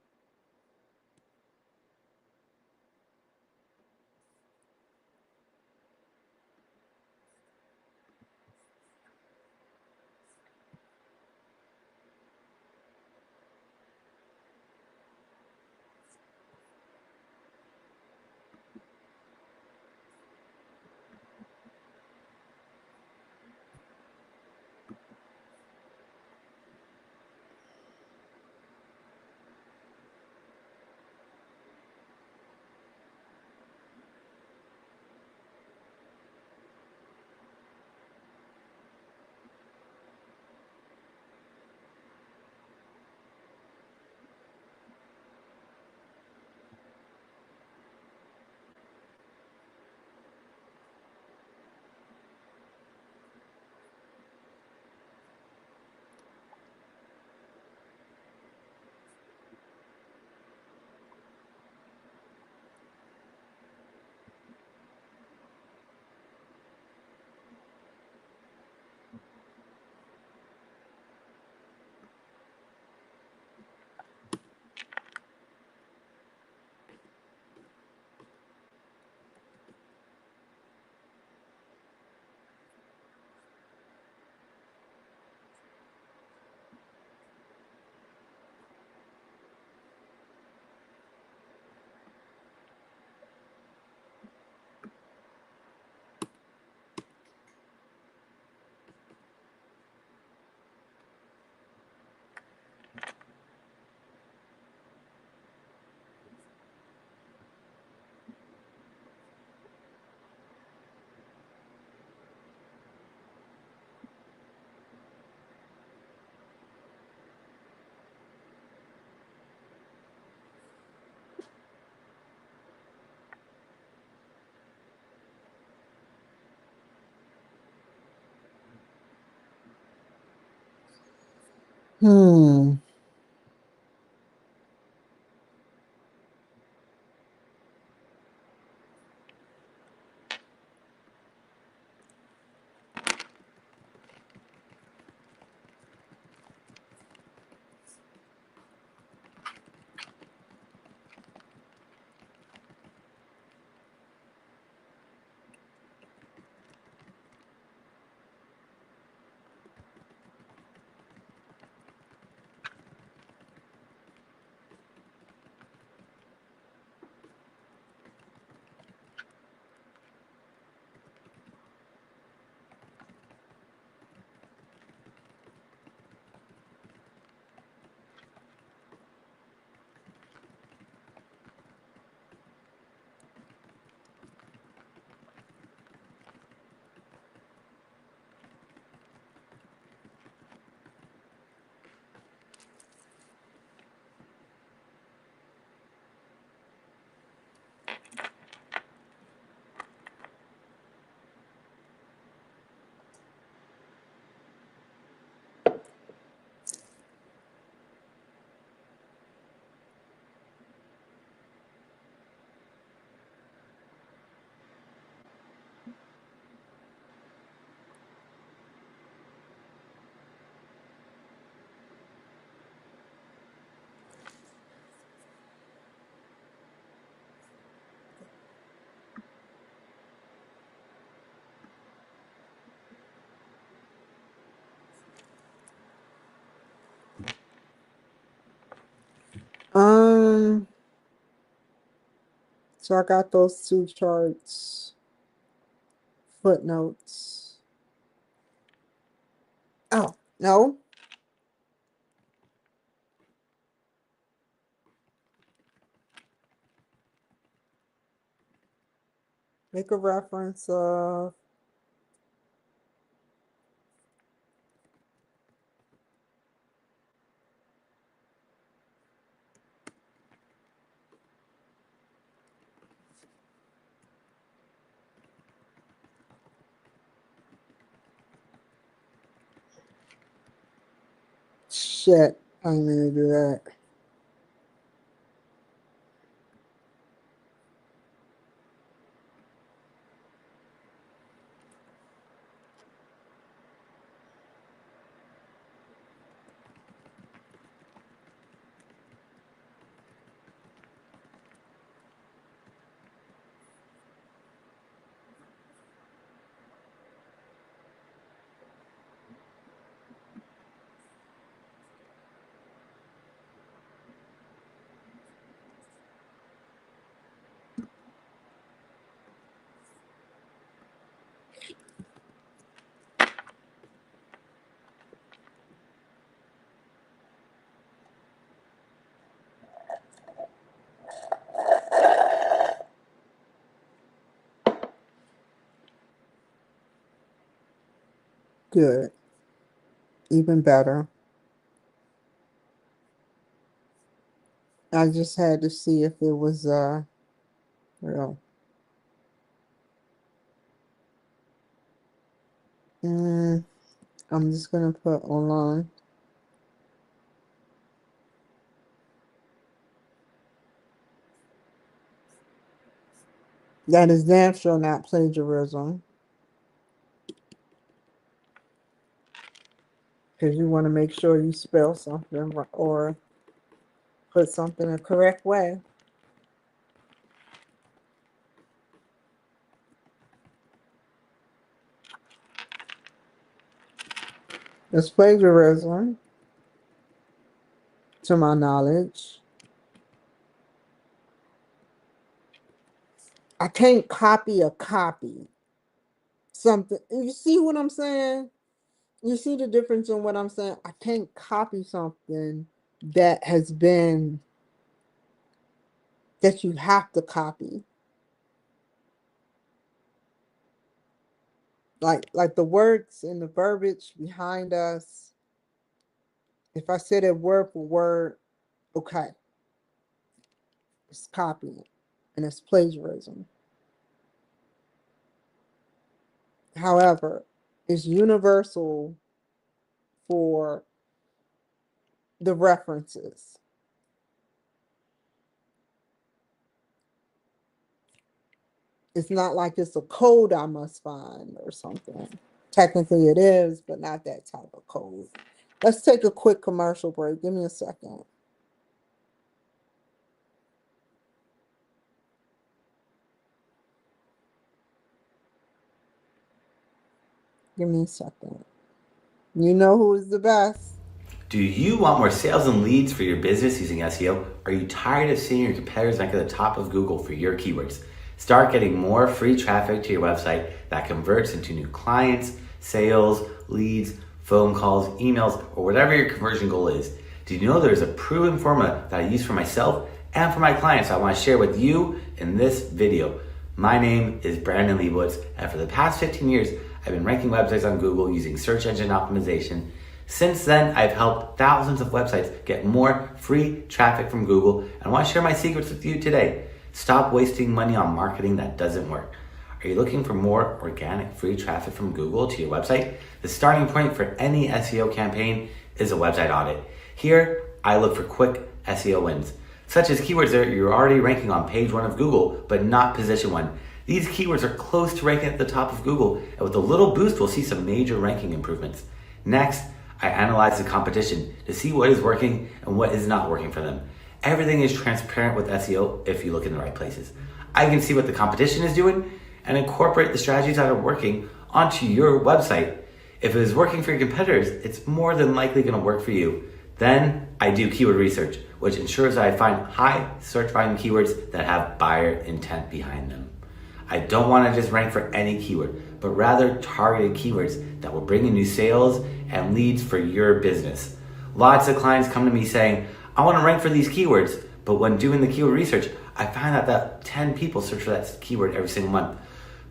A: Hmm. So I got those two charts, footnotes. Oh, no. Make a reference of shit. I'm gonna do that. Good. Even better. I just had to see if it was real. I'm just gonna put online. That is damn sure not plagiarism. Because you want to make sure you spell something or put something the correct way. It's plagiarism, to my knowledge. I can't copy a copy. Something. You see what I'm saying? You see the difference in what I'm saying? I can't copy something that has been, that you have to copy. Like the words and the verbiage behind us. If I said it word for word, okay, it's copying and it's plagiarism. However, it's universal for the references. It's not like it's a code I must find or something. Technically it is, but not that type of code. Let's take a quick commercial break. Give me a second. Give me a second. You know who is the best?
B: Do you want more sales and leads for your business using SEO? Are you tired of seeing your competitors rank at the top of Google for your keywords? Start getting more free traffic to your website that converts into new clients, sales, leads, phone calls, emails, or whatever your conversion goal is. Did you know there's a proven formula that I use for myself and for my clients I want to share with you in this video? My name is Brandon Leibowitz, and for the past 15 years, I've been ranking websites on Google using search engine optimization. Since then, I've helped thousands of websites get more free traffic from Google, and I want to share my secrets with you today. Stop wasting money on marketing that doesn't work. Are you looking for more organic free traffic from Google to your website? The starting point for any SEO campaign is a website audit. Here, I look for quick SEO wins, such as keywords that you're already ranking on page 1 of Google, but not position 1. These keywords are close to ranking at the top of Google, and with a little boost, we'll see some major ranking improvements. Next, I analyze the competition to see what is working and what is not working for them. Everything is transparent with SEO if you look in the right places. I can see what the competition is doing and incorporate the strategies that are working onto your website. If it is working for your competitors, it's more than likely going to work for you. Then I do keyword research, which ensures that I find high search volume keywords that have buyer intent behind them. I don't want to just rank for any keyword, but rather targeted keywords that will bring in new sales and leads for your business. Lots of clients come to me saying, I want to rank for these keywords, but when doing the keyword research, I find out that 10 people search for that keyword every single month.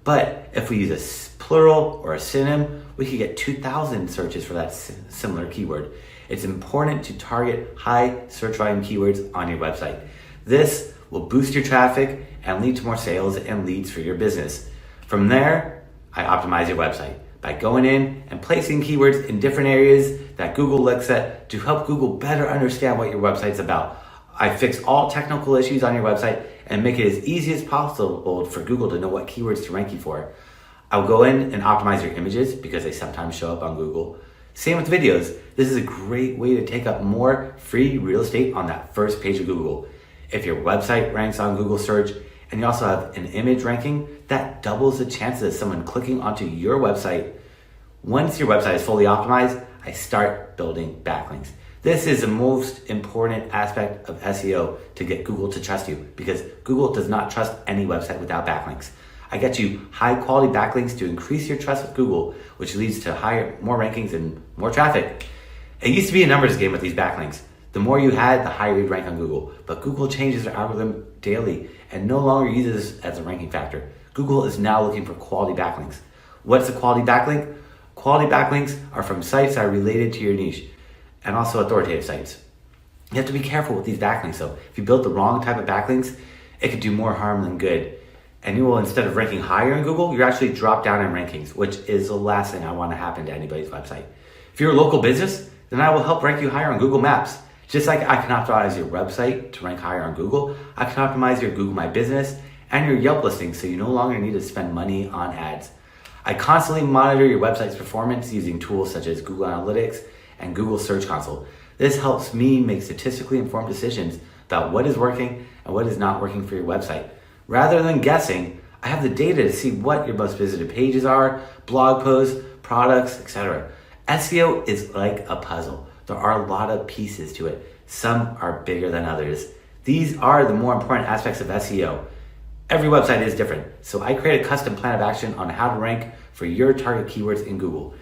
B: But if we use a plural or a synonym, we could get 2,000 searches for that similar keyword. It's important to target high search volume keywords on your website. This will boost your traffic and lead to more sales and leads for your business. From there, I optimize your website by going in and placing keywords in different areas that Google looks at to help Google better understand what your website's about. I fix all technical issues on your website and make it as easy as possible for Google to know what keywords to rank you for. I'll go in and optimize your images because they sometimes show up on Google. Same with videos. This is a great way to take up more free real estate on that first page of Google. If your website ranks on Google search and you also have an image ranking, that doubles the chances of someone clicking onto your website. Once your website is fully optimized, I start building backlinks. This is the most important aspect of SEO to get Google to trust you because Google does not trust any website without backlinks. I get you high quality backlinks to increase your trust with Google, which leads to more rankings and more traffic. It used to be a numbers game with these backlinks. The more you had, the higher you'd rank on Google. But Google changes their algorithm daily and no longer uses this as a ranking factor. Google is now looking for quality backlinks. What's a quality backlink? Quality backlinks are from sites that are related to your niche and also authoritative sites. You have to be careful with these backlinks though. If you build the wrong type of backlinks, it could do more harm than good. And you will, instead of ranking higher in Google, you actually drop down in rankings, which is the last thing I want to happen to anybody's website. If you're a local business, then I will help rank you higher on Google Maps. Just like I can optimize your website to rank higher on Google, I can optimize your Google My Business and your Yelp listings so you no longer need to spend money on ads. I constantly monitor your website's performance using tools such as Google Analytics and Google Search Console. This helps me make statistically informed decisions about what is working and what is not working for your website. Rather than guessing, I have the data to see what your most visited pages are, blog posts, products, etc. SEO is like a puzzle. There are a lot of pieces to it. Some are bigger than others. These are the more important aspects of SEO. Every website is different, so I create a custom plan of action on how to rank for your target keywords in Google.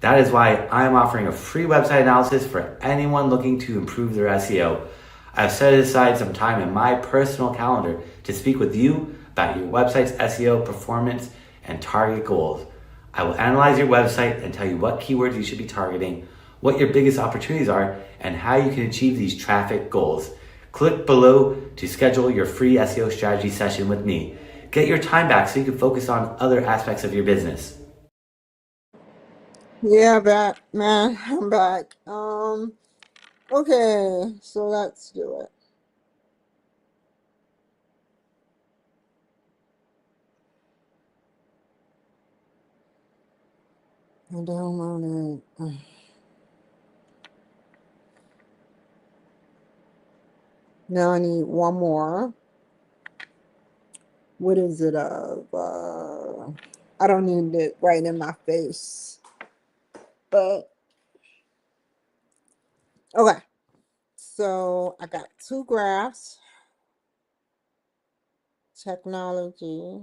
B: That is why I'm offering a free website analysis for anyone looking to improve their SEO. I've set aside some time in my personal calendar to speak with you about your website's SEO performance and target goals. I will analyze your website and tell you what keywords you should be targeting, what your biggest opportunities are, and how you can achieve these traffic goals. Click below to schedule your free SEO strategy session with me. Get your time back so you can focus on other aspects of your business.
A: Yeah, back, man. I'm back. Okay, so let's do it. I downloaded. Now I need one more. What is it of? I don't need it right in my face. But okay. So I got two graphs. Technology.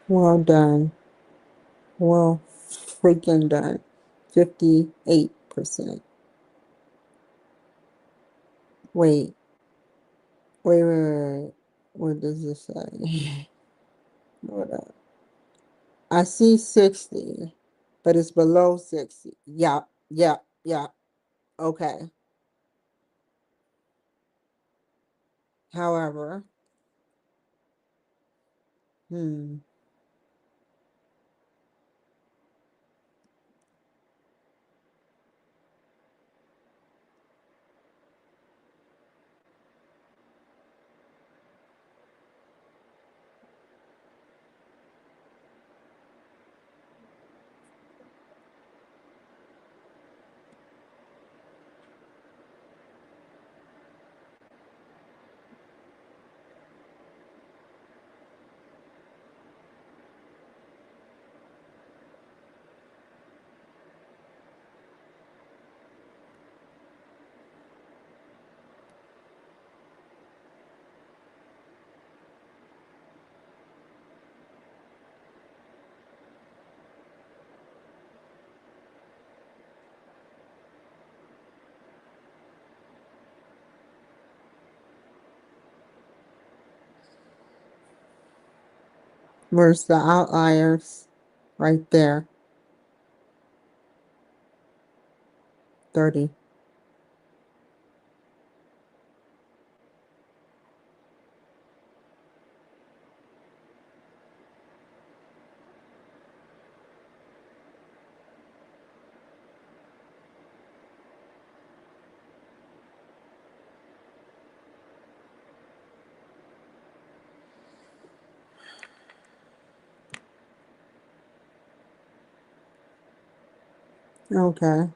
A: Well done. Well freaking done. 58%. Wait, wait. What does this say? Hold up. I see 60, but it's below 60. Yep, yep, yep. Okay. However, hmm, where's the outliers? Right there. 30. Okay.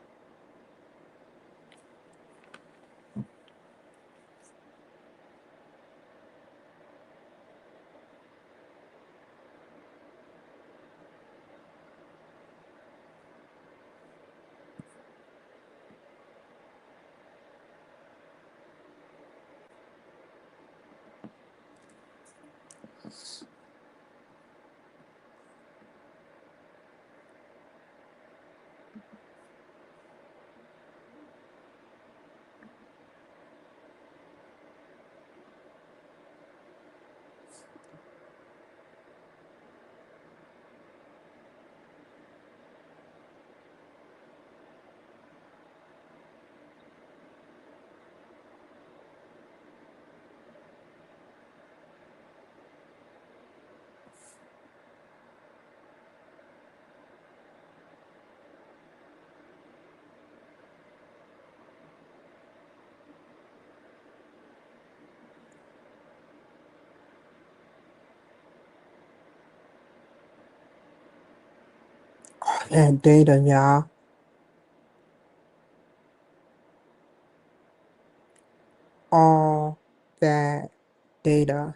A: And data, y'all. All that data.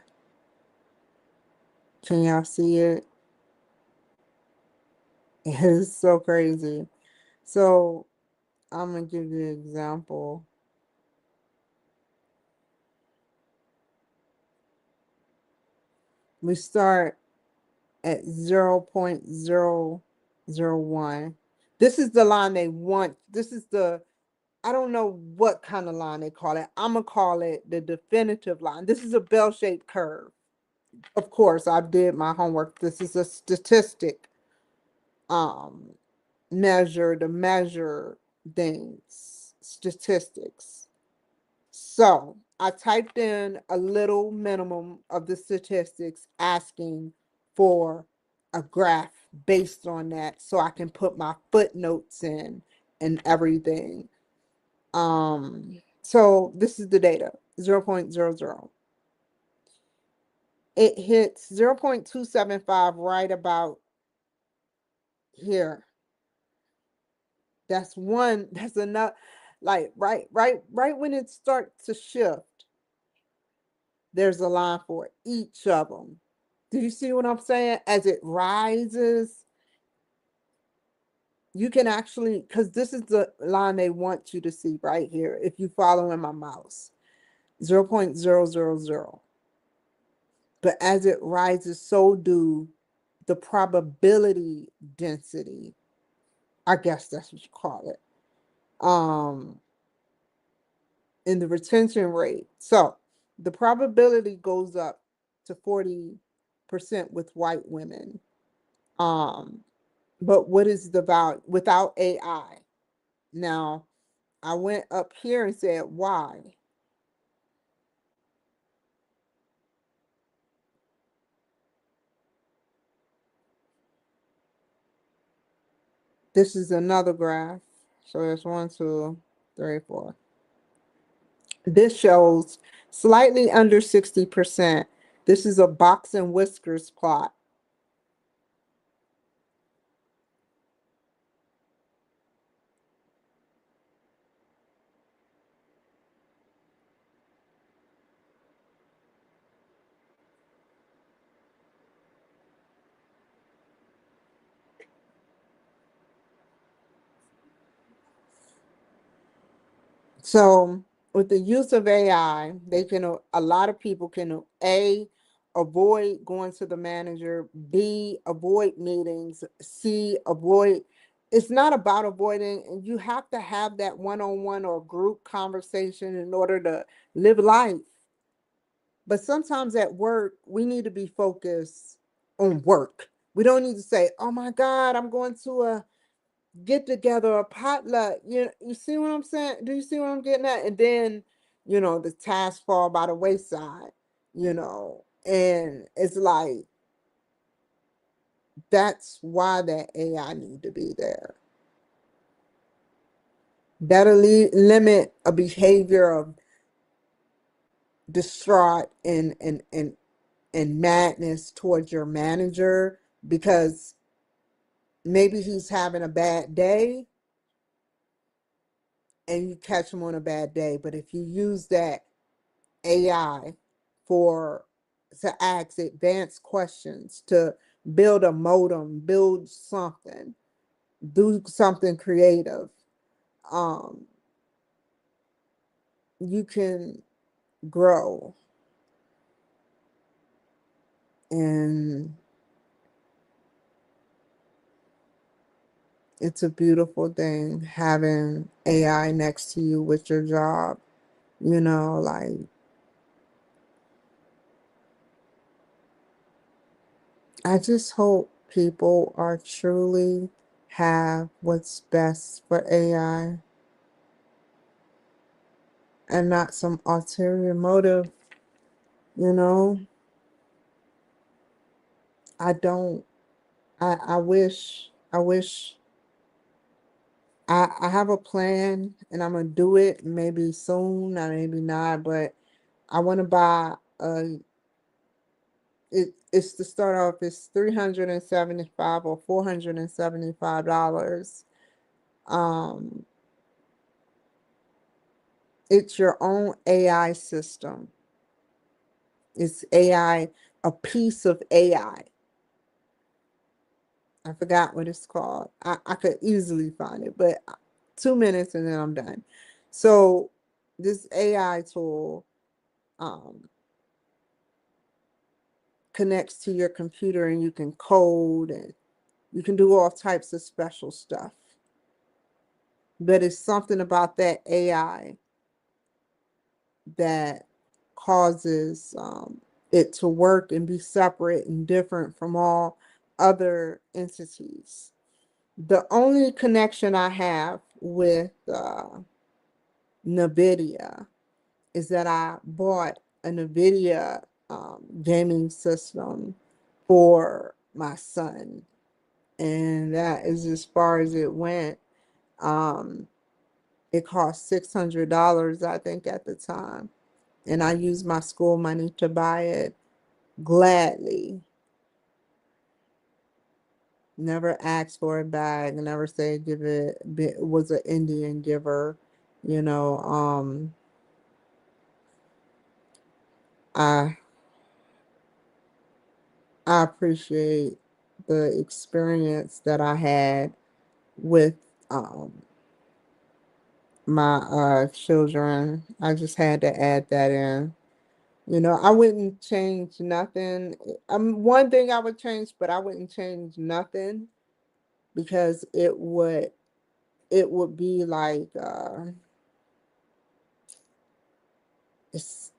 A: Can y'all see it? It's so crazy. So I'm gonna give you an example. We start at 0.001. This is the line they want. This is the, I don't know what kind of line they call it. I'm gonna call it the definitive line. This is a bell-shaped curve. Of course, I did my homework. This is a statistic um measure to measure things, statistics. So I typed in a little minimum of the statistics asking for a graph based on that so I can put my footnotes in and everything. So this is the data 0.00. It hits 0.275 right about here. That's one, that's enough. Like right when it starts to shift, there's a line for each of them. Do you see what I'm saying? As it rises, you can actually, because this is the line they want you to see right here, if you follow in my mouse. 0.000. But as it rises, so do the probability density. I guess that's what you call it. Um, in the retention rate. So the probability goes up to 40% with white women. Um, but what is the value without AI? Now, I went up here and said, why? This is another graph. So there's one, two, three, four. This shows slightly under 60%. This is a box and whiskers plot. So with the use of AI, they can a lot of people can A, avoid going to the manager, B, avoid meetings, C, avoid it's not about avoiding, and you have to have that one-on-one or group conversation in order to live life. But sometimes at work, we need to be focused on work. We don't need to say, "Oh my God, I'm going to a get together, a potluck." You see what I'm saying? Do you see what I'm getting at? And then, the tasks fall by the wayside, and it's like that's why that AI need to be there. That'll limit a behavior of distraught and madness towards your manager because maybe he's having a bad day and you catch him on a bad day. But if you use that AI for to ask advanced questions, to build a modem, build something, do something creative, um, you can grow. And it's a beautiful thing having AI next to you with your job. Like I just hope people are truly have what's best for AI and not some ulterior motive, you know? I don't. I have a plan and I'm gonna do it maybe soon, or maybe not, but I wanna buy it's to start off, it's $375 or $475. Um it's your own AI system. It's AI, a piece of AI. I forgot what it's called. I could easily find it, but 2 minutes and then I'm done. So this AI tool um, connects to your computer and you can code and you can do all types of special stuff. But it's something about that AI that causes it to work and be separate and different from all other entities. The only connection I have with NVIDIA is that I bought a NVIDIA gaming system for my son, and that is as far as it went. Um, it cost $600, I think, at the time, and I used my school money to buy it gladly. Never asked for it back. Never said give it. Was an Indian giver, you know. I I appreciate the experience that I had with um, my children. I just had to add that in. I wouldn't change nothing. One thing I would change, but I wouldn't change nothing because it would be like it's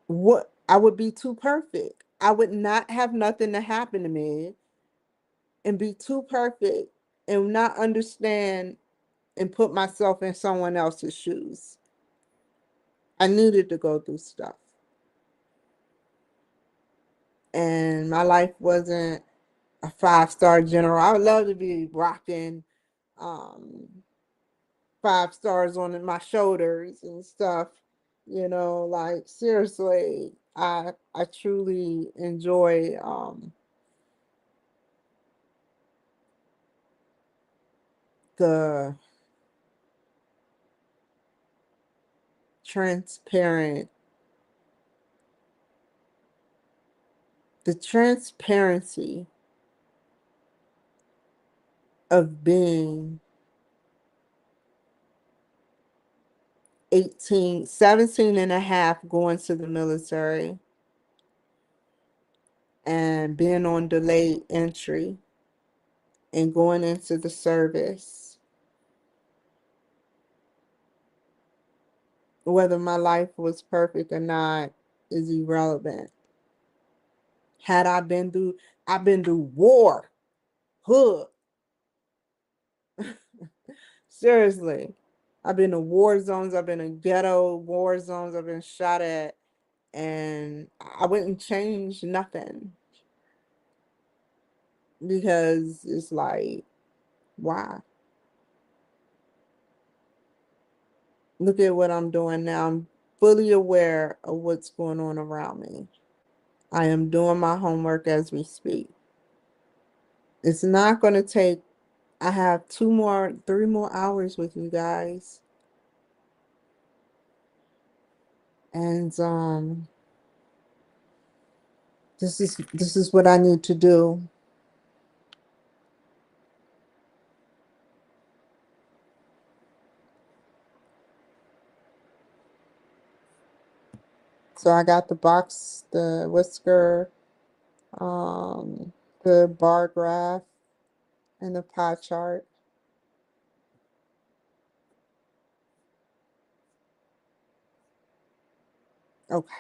A: what I would be too perfect. I would not have nothing to happen to me and be too perfect and not understand and put myself in someone else's shoes. I needed to go through stuff. And my life wasn't a 5-star general. I would love to be rocking um 5 stars on my shoulders and stuff. Like seriously, I truly enjoy the transparent the transparency of being 18, 17 and a half, going to the military and being on delayed entry and going into the service. Whether my life was perfect or not is irrelevant. Had I've been through war, hood. Seriously. I've been in war zones, I've been in ghetto war zones, I've been shot at, and I wouldn't change nothing because it's like, why? Look at what I'm doing now. I'm fully aware of what's going on around me. I am doing my homework as we speak. It's not going to take, I have 3 more hours with you guys. And this is what I need to do. So I got the box, the whisker, um, the bar graph, and the pie chart. Okay.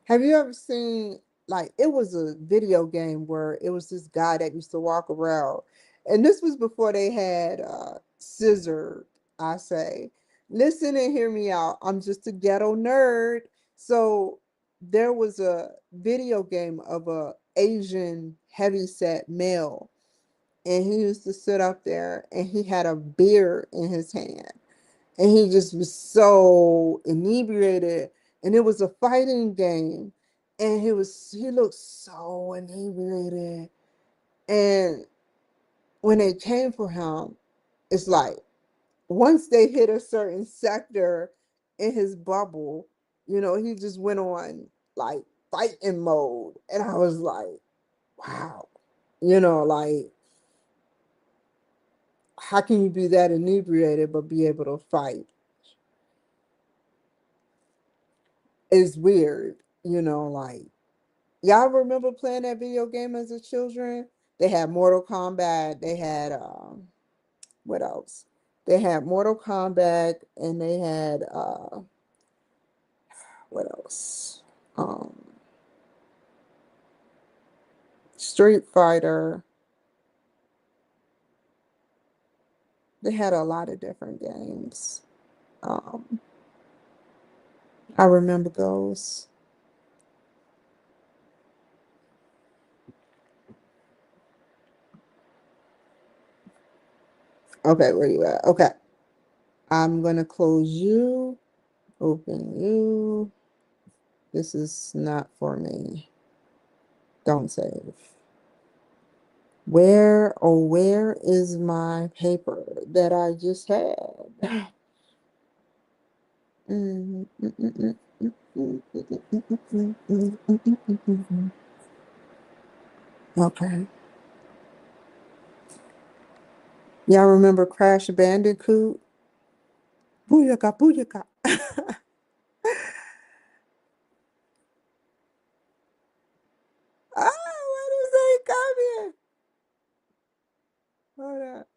A: Have you ever seen, like, it was a video game where it was this guy that used to walk around, and this was before they had scissor, I say. Listen and hear me out. I'm just a ghetto nerd. So there was a video game of a Asian heavyset male, and he used to sit up there and he had a beer in his hand, and he just was so inebriated, and it was a fighting game, and he looked so inebriated. And when they came for him, it's like once they hit a certain sector in his bubble, he just went on like fighting mode, and I was like, wow, like, how can you be that inebriated but be able to fight? It's weird, like, y'all remember playing that video game as a children? They had Mortal Kombat. They had what else? They had Mortal Kombat, and they had what else? Um, Street Fighter. They had a lot of different games. Um, I remember those. Okay, where you at? Okay, I'm gonna close you. Open you. This is not for me. Don't save. Where is my paper that I just had? Okay. Y'all remember Crash Bandicoot? Booyaka, booyaka. Ah, what is that coming? Hold up.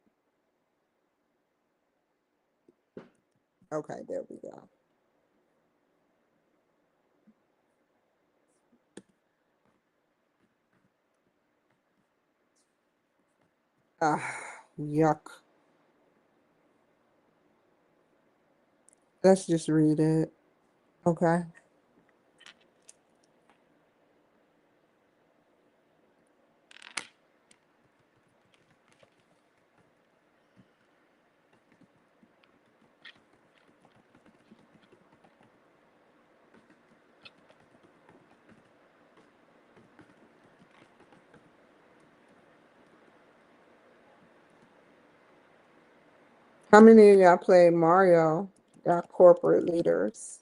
A: Okay, there we go. Ah, yuck. Let's just read it. Okay. How many of y'all play Mario? Y'all corporate leaders.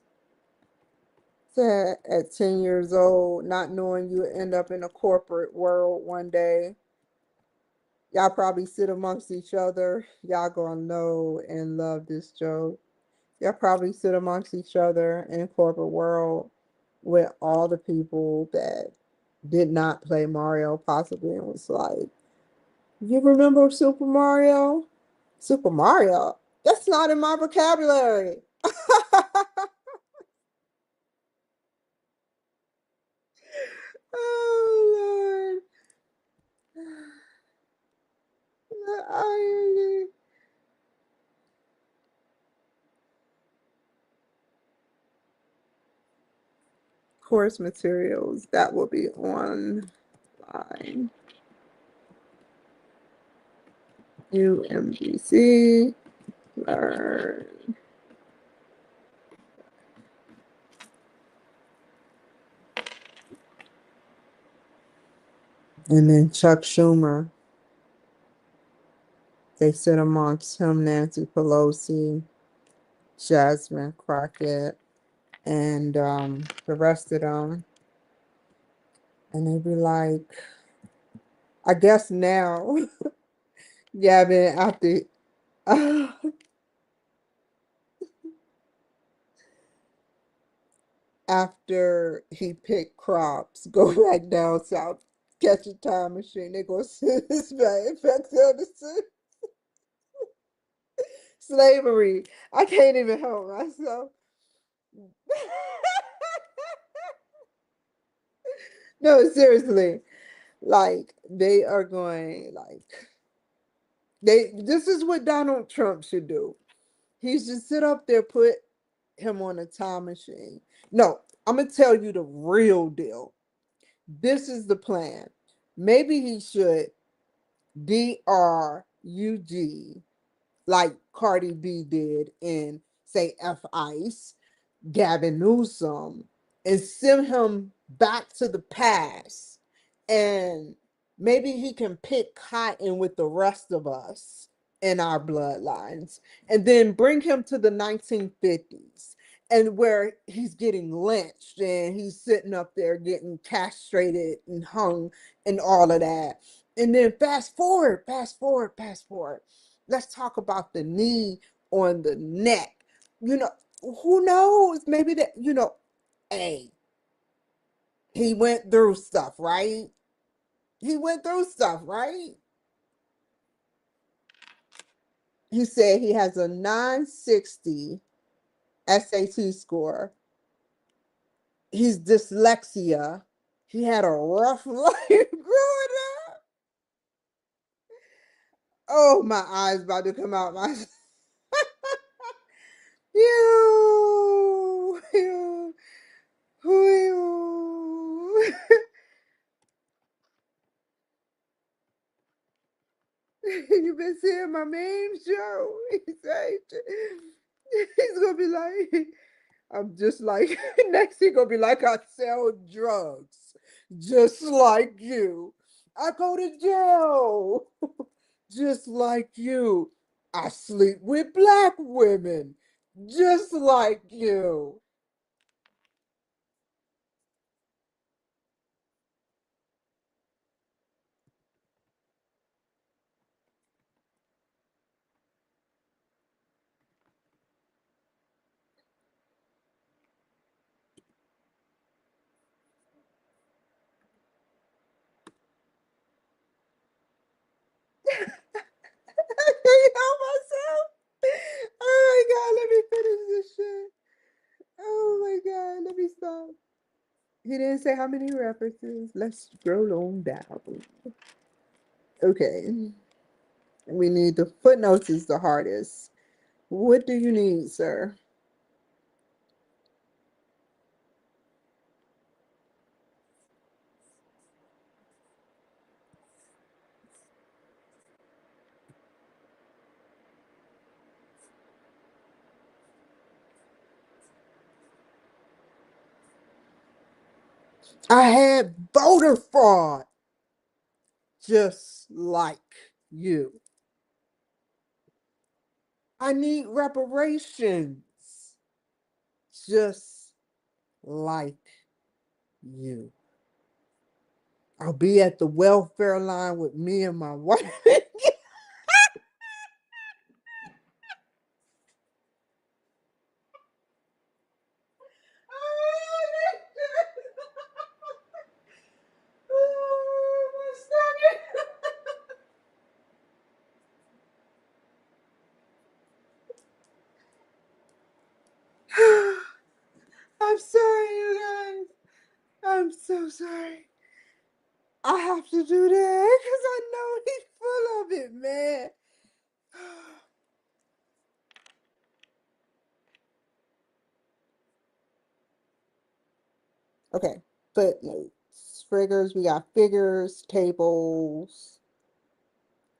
A: Said at 10 years old, not knowing you end up in a corporate world one day. Y'all probably sit amongst each other. Y'all gonna know and love this joke. Y'all probably sit amongst each other in corporate world with all the people that did not play Mario possibly and was like, you remember Super Mario? Super Mario? That's not in my vocabulary. Oh Lord. The irony. Course materials that will be online. UMGC, learn. And then Chuck Schumer, they sit amongst him, Nancy Pelosi, Jasmine Crockett, and the rest of them. And they be like, I guess now, Gavin, after he picked crops, go back down south, catch a time machine, they go send this man back to the slavery. I can't even help myself. No, seriously. Like they are going this is what Donald Trump should do. He should sit up there, put him on a time machine. No, I'm gonna tell you the real deal. This is the plan. Maybe he should DRUG like Cardi B did in say F Ice, Gavin Newsom, and send him back to the past. And maybe he can pick cotton with the rest of us in our bloodlines and then bring him to the 1950s and where he's getting lynched and he's sitting up there getting castrated and hung and all of that. And then fast forward, fast forward, fast forward. Let's talk about the knee on the neck. You know, who knows? Maybe that, hey, he went through stuff, right? He went through stuff, right? He said he has a 960 SAT score. He's dyslexia. He had a rough life growing up. Oh, my eyes about to come out. My you, you. You been seeing my memes, Joe? He's gonna be like, I'm just like next he gonna be like I sell drugs, just like you. I go to jail, just like you. I sleep with black women, just like you. God, let me stop. He didn't say how many references. Let's scroll on down. Okay. We need the footnotes is the hardest. What do you need, sir? I had voter fraud just like you. I need reparations just like you. I'll be at the welfare line with me and my wife. Oh, my stomach. I'm sorry, you guys. I'm so sorry. I have to do that because I know he's full of it, man. Okay, footnotes, figures. We got figures, tables.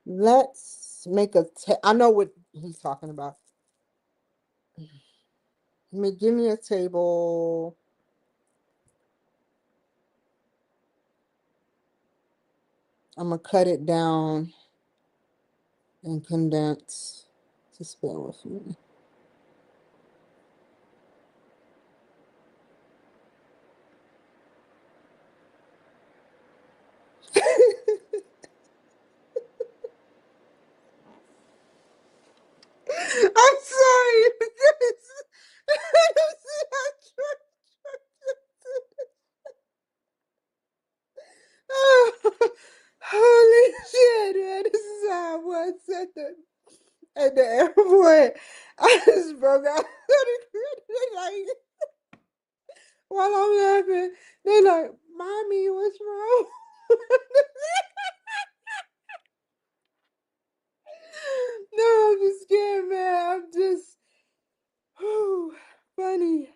A: Let's make a. I know what he's talking about. Give me a table. I'm gonna cut it down and condense. Just bear with me. I'm sorry. Oh, holy shit, man. This is how I was at the airport. I just broke out. They like, while I'm laughing, they like, Mommy, what's wrong? No, I'm just scared, man. I'm just, whew, funny.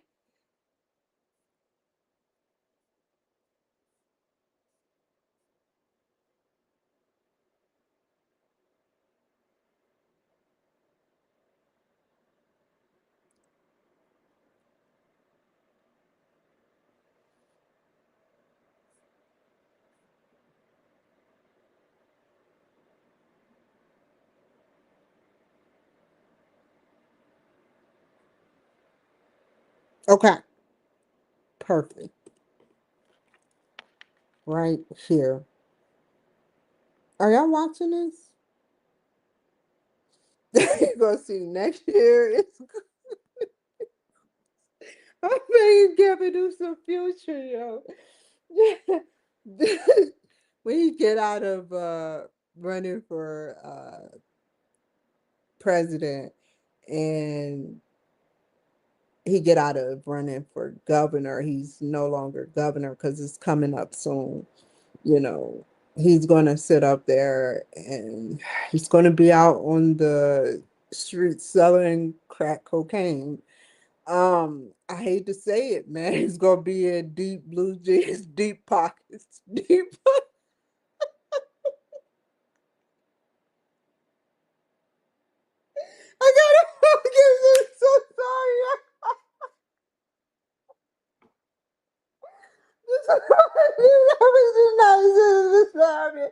A: Okay, perfect. Right here. Are y'all watching this? You're gonna see next year. I'm making Kevin do some future, yo. When he get out of running for president and he get out of running for governor, he's no longer governor because it's coming up soon. You know, he's gonna sit up there and he's gonna be out on the streets selling crack cocaine. I hate to say it, man. He's gonna be in deep blue jeans, deep pockets, deep. I gotta focus. I'm so sorry. This is not sorry.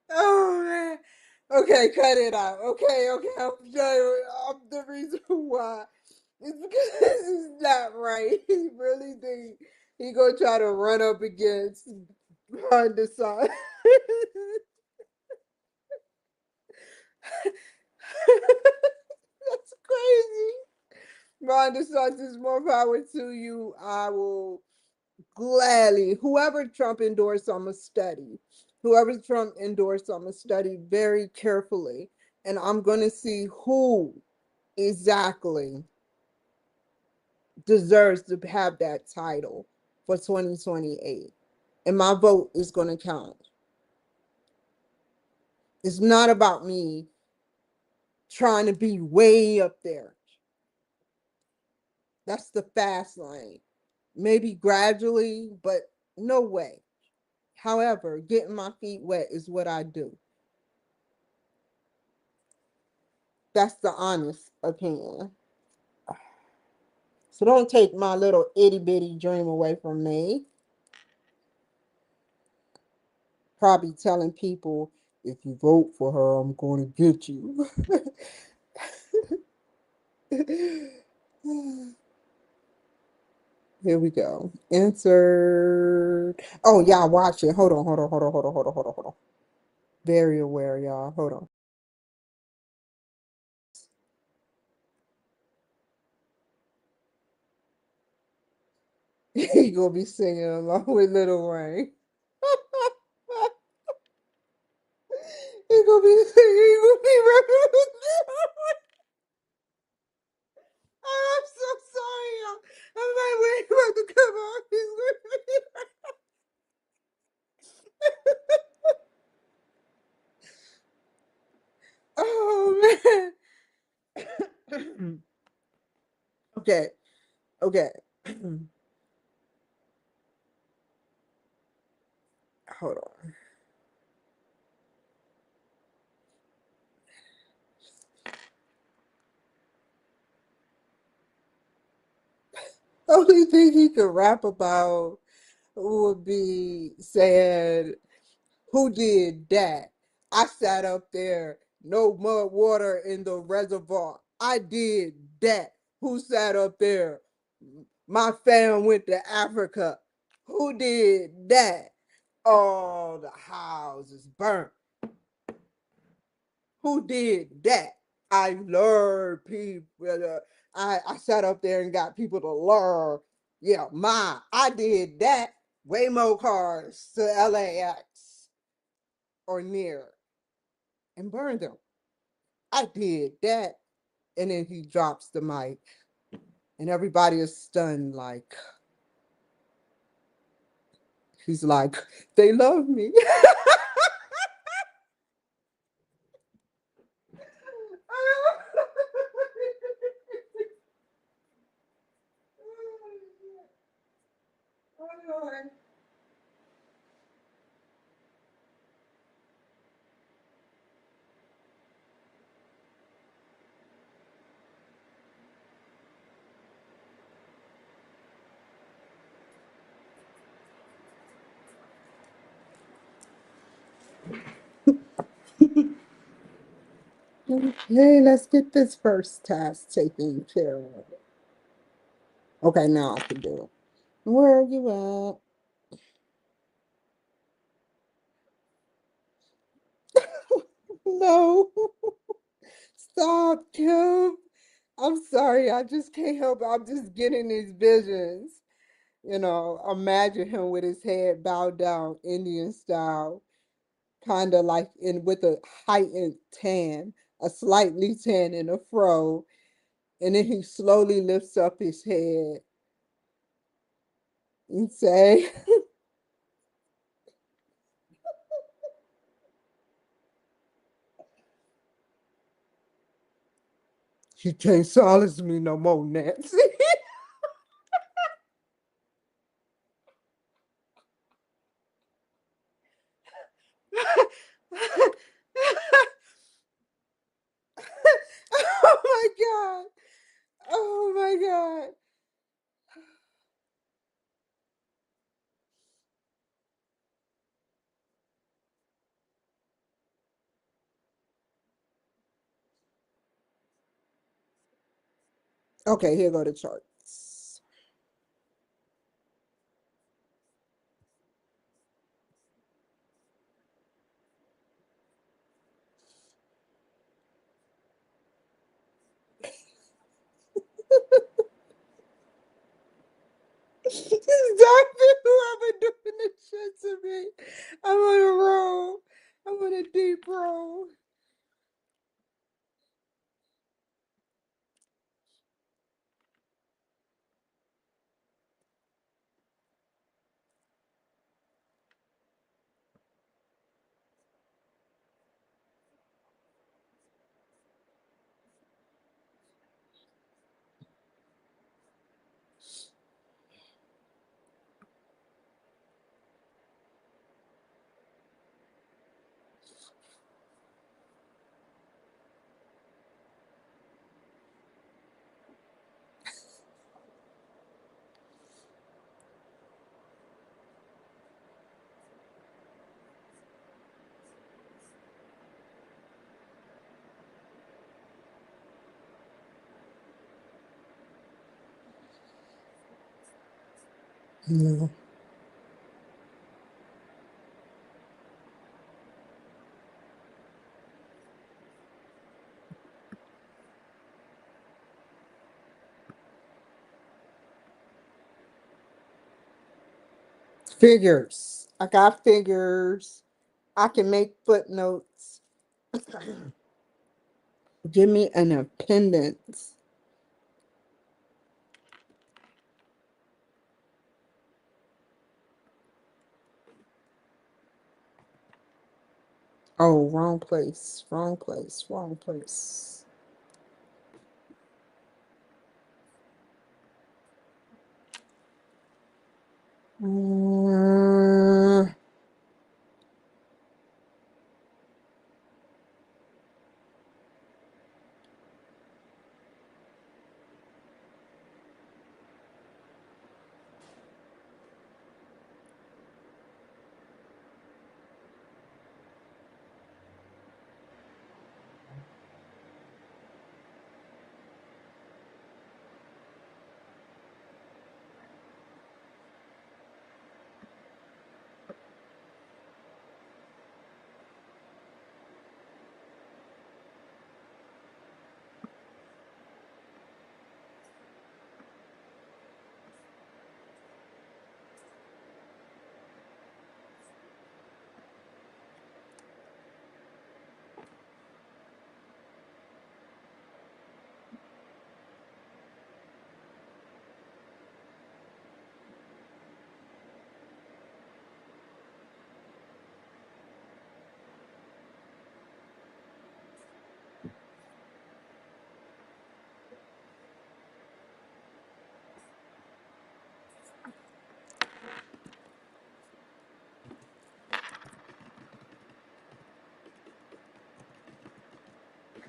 A: Oh man. Okay, cut it out. Okay, okay. I'm done. I'm the reason why. It's because this is not right. He really think he gonna try to run up against Honda side. That's crazy. Ron DeSantis, more power to you. I will gladly, whoever Trump endorsed, I'm gonna study. Whoever Trump endorsed, I'm gonna study very carefully, and I'm gonna see who exactly deserves to have that title for 2028. And my vote is going to count. It's not about me trying to be way up there. That's the fast lane. Maybe gradually, but no way. However, getting my feet wet is what I do. That's the honest opinion. So don't take my little itty bitty dream away from me. Probably telling people, if you vote for her, I'm going to get you. Here we go. Insert. Oh, y'all watch it. Hold on, hold on, hold on, hold on, hold on, hold on, hold on. Very aware, y'all. Hold on. He gonna be singing along with Little Wayne. He gonna be singing. He gonna be rapping with Lil Wayne. I'm so sorry, y'all. I'm like, wait, about to come on. He's gonna be. Oh man. Okay. Okay. Hold on. Only thing he could rap about would be saying, who did that? I sat up there, no mud water in the reservoir. I did that. Who sat up there? My fam went to Africa. Who did that? All the houses burnt. Who did that? I lured people. I sat up there and got people to lure. Yeah, I did that. Waymo cars to LAX or near and burned them. I did that. And then he drops the mic, and everybody is stunned. Like, he's like, they love me. Hey, let's get this first task taken care of. Okay, now I can do it. Where are you at? No. Stop, Kim. I'm sorry. I just can't help it. I'm just getting these visions. Imagine him with his head bowed down, Indian style, kind of like in with a heightened tan, a slightly tan in a fro. And then he slowly lifts up his head and say, "You can't silence me no more, Nancy." Oh my God. Oh my God. Okay, here go the charts. Exactly. to me. I'm on a roll. I'm on a deep roll. No. Figures. I got figures. I can make footnotes. Give me an appendix. Oh, wrong place. Wrong place. Wrong place. Mm,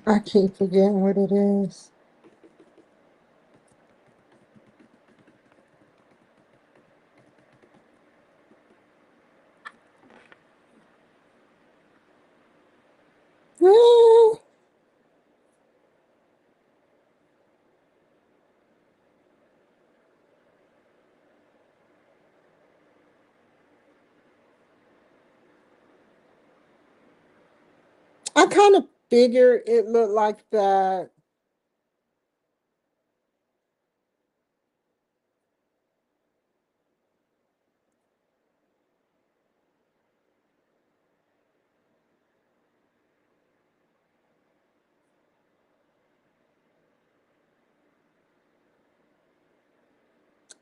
A: I keep forgetting what it is. Ah, I kind of figured it looked like that.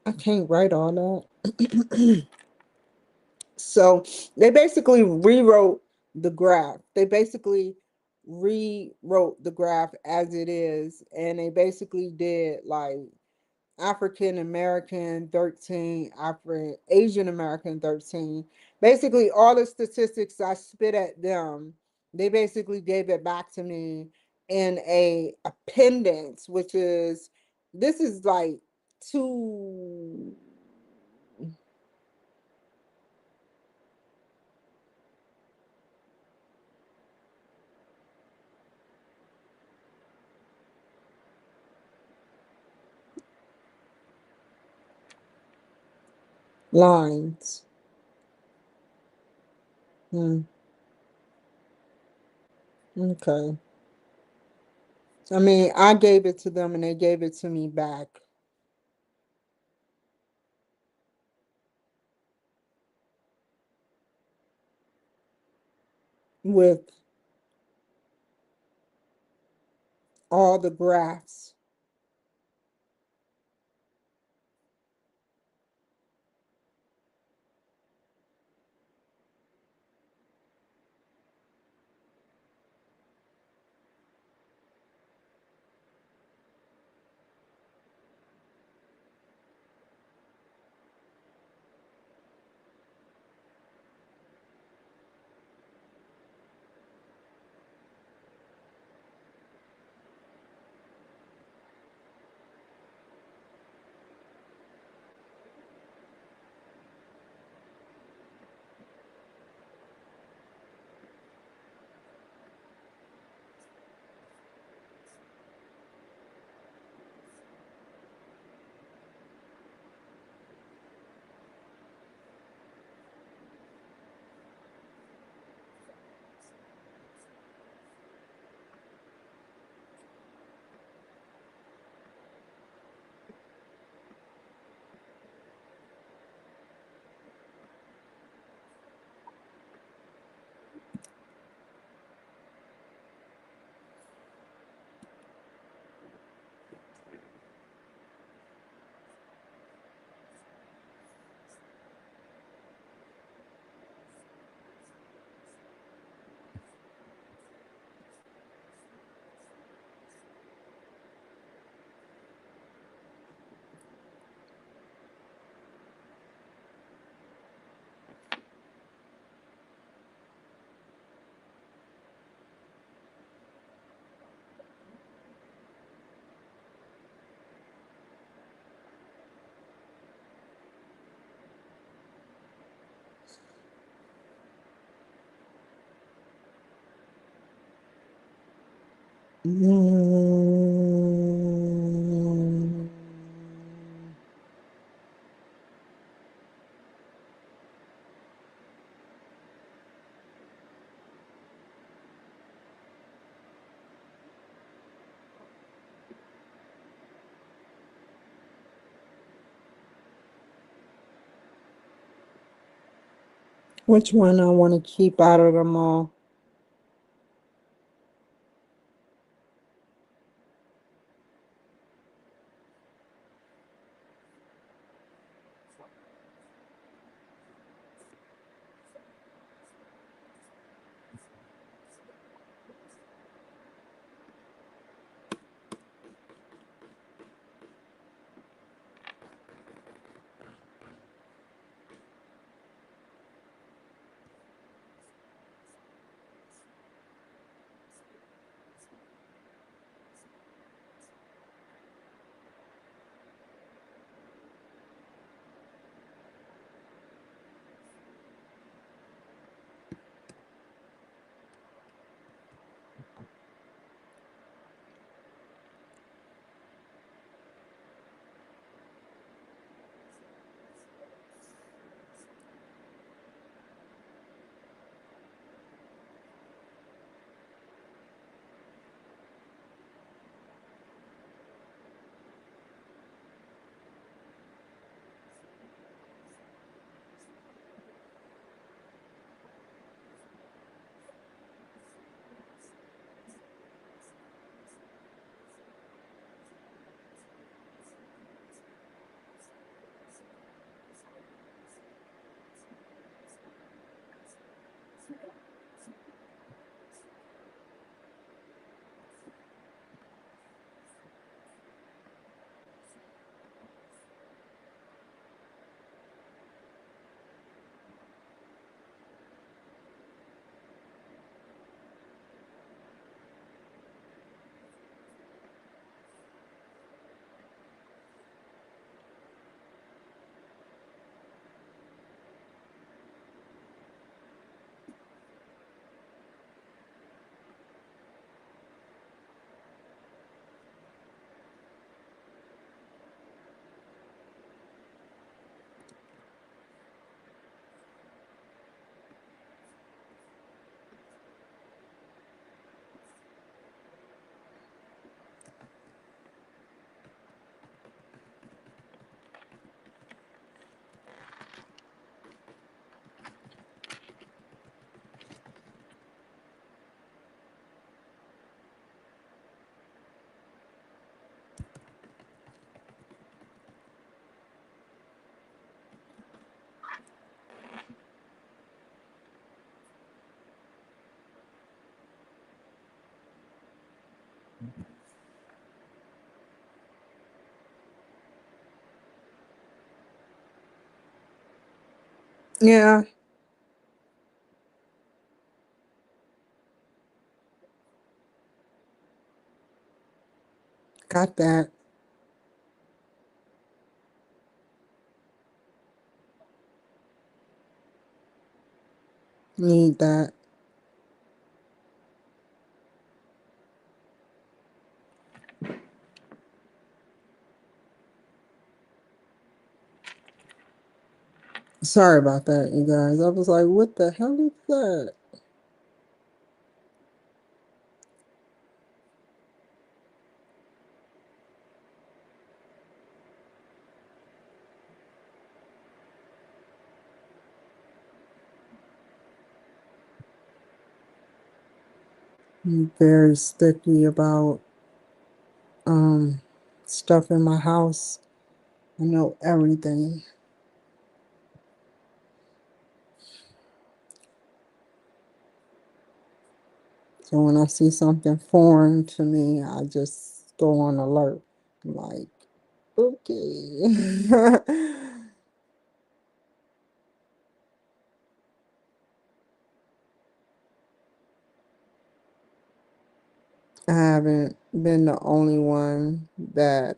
A: I can't write all that. So they basically rewrote the graph. They basically rewrote the graph as it is, and they basically did like African American 13, Asian American 13. Basically, all the statistics I spit at them, they basically gave it back to me in a appendix, which is this is like two lines. Hmm. Okay. I mean, I gave it to them and they gave it to me back. with all the graphs. Mm. Which one I want to keep out of them all? Yeah, got that. Need that. Sorry about that, you guys. I was like, what the hell is that? I'm very sticky about um stuff in my house. I know everything. So when I see something foreign to me, I just go on alert. I'm like, okay. I haven't been the only one that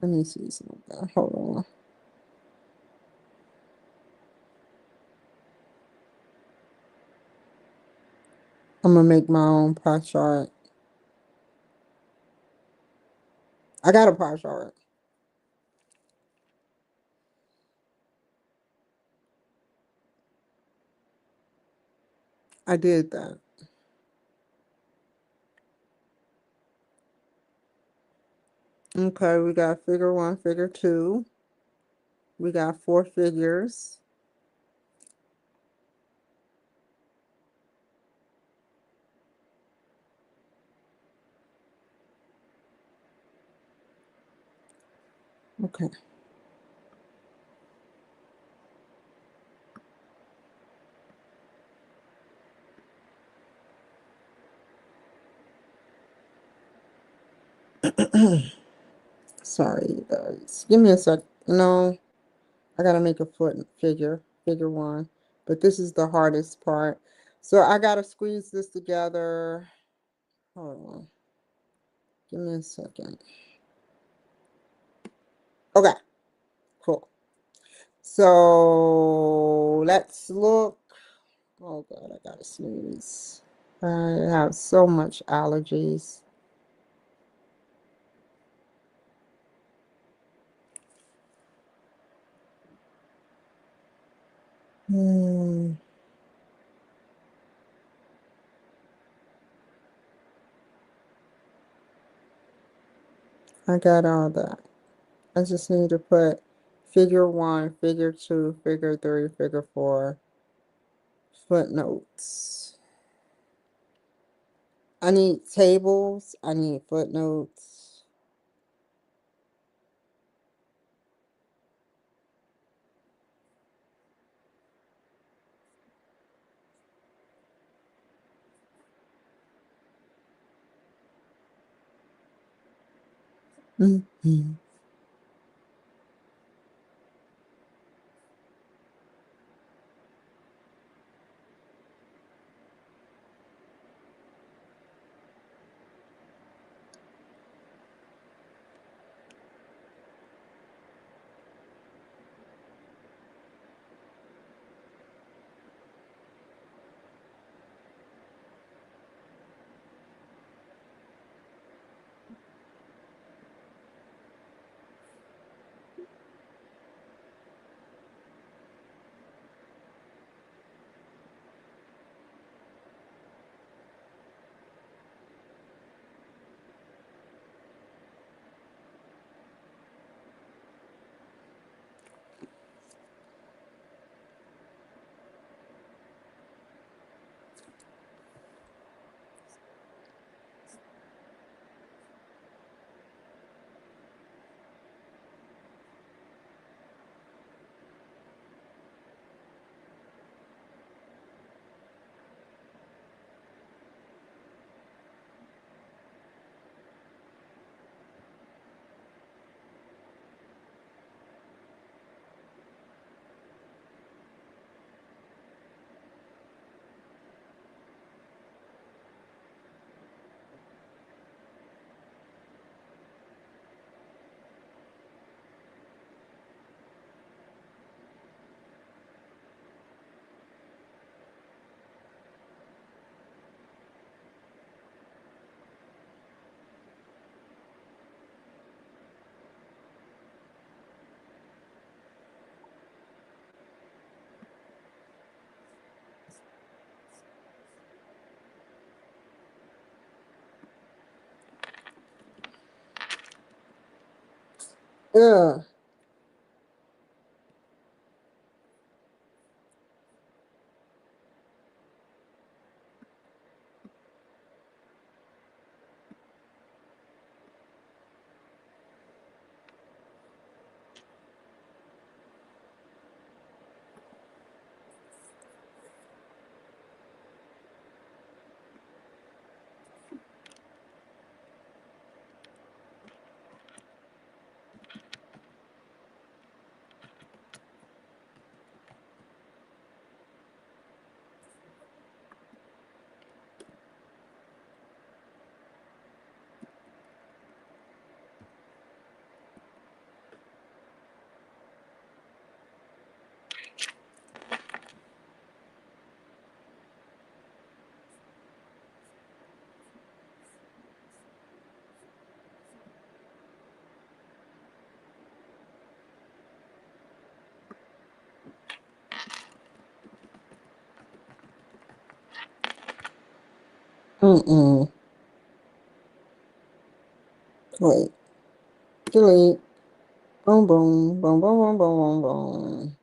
A: let me see something. Hold on. I'm gonna make my own pie chart. I got a pie chart. I did that. Okay, we got figure one, figure two. We got four figures. Okay. Sorry, you guys. Give me a sec. No, I gotta make a foot figure, figure one. But this is the hardest part. So I gotta squeeze this together. Hold on. Give me a second. Okay, cool. So let's look. Oh God, I gotta sneeze. I have so much allergies. Hmm, I got all that. I just need to put figure one, figure two, figure three, figure four, footnotes. I need tables. I need footnotes. Mhm. Ugh. Mm-mm. Wait. Delete. Boom, boom, boom, boom, boom, boom, boom,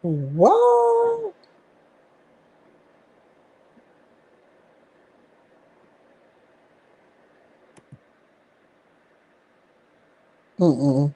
A: boom. What? Mm-mm.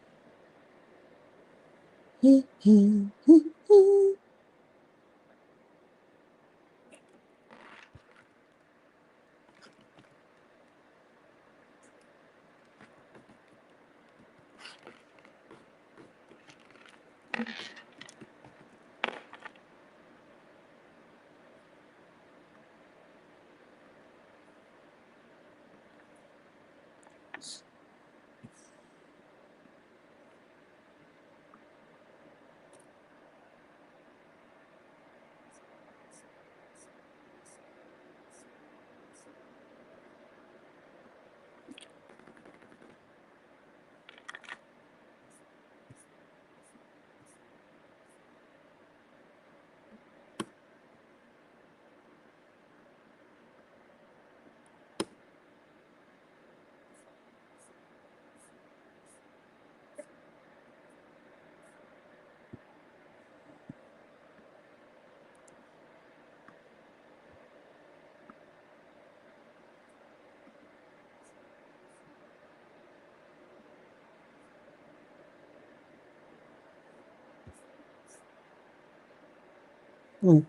A: Mm.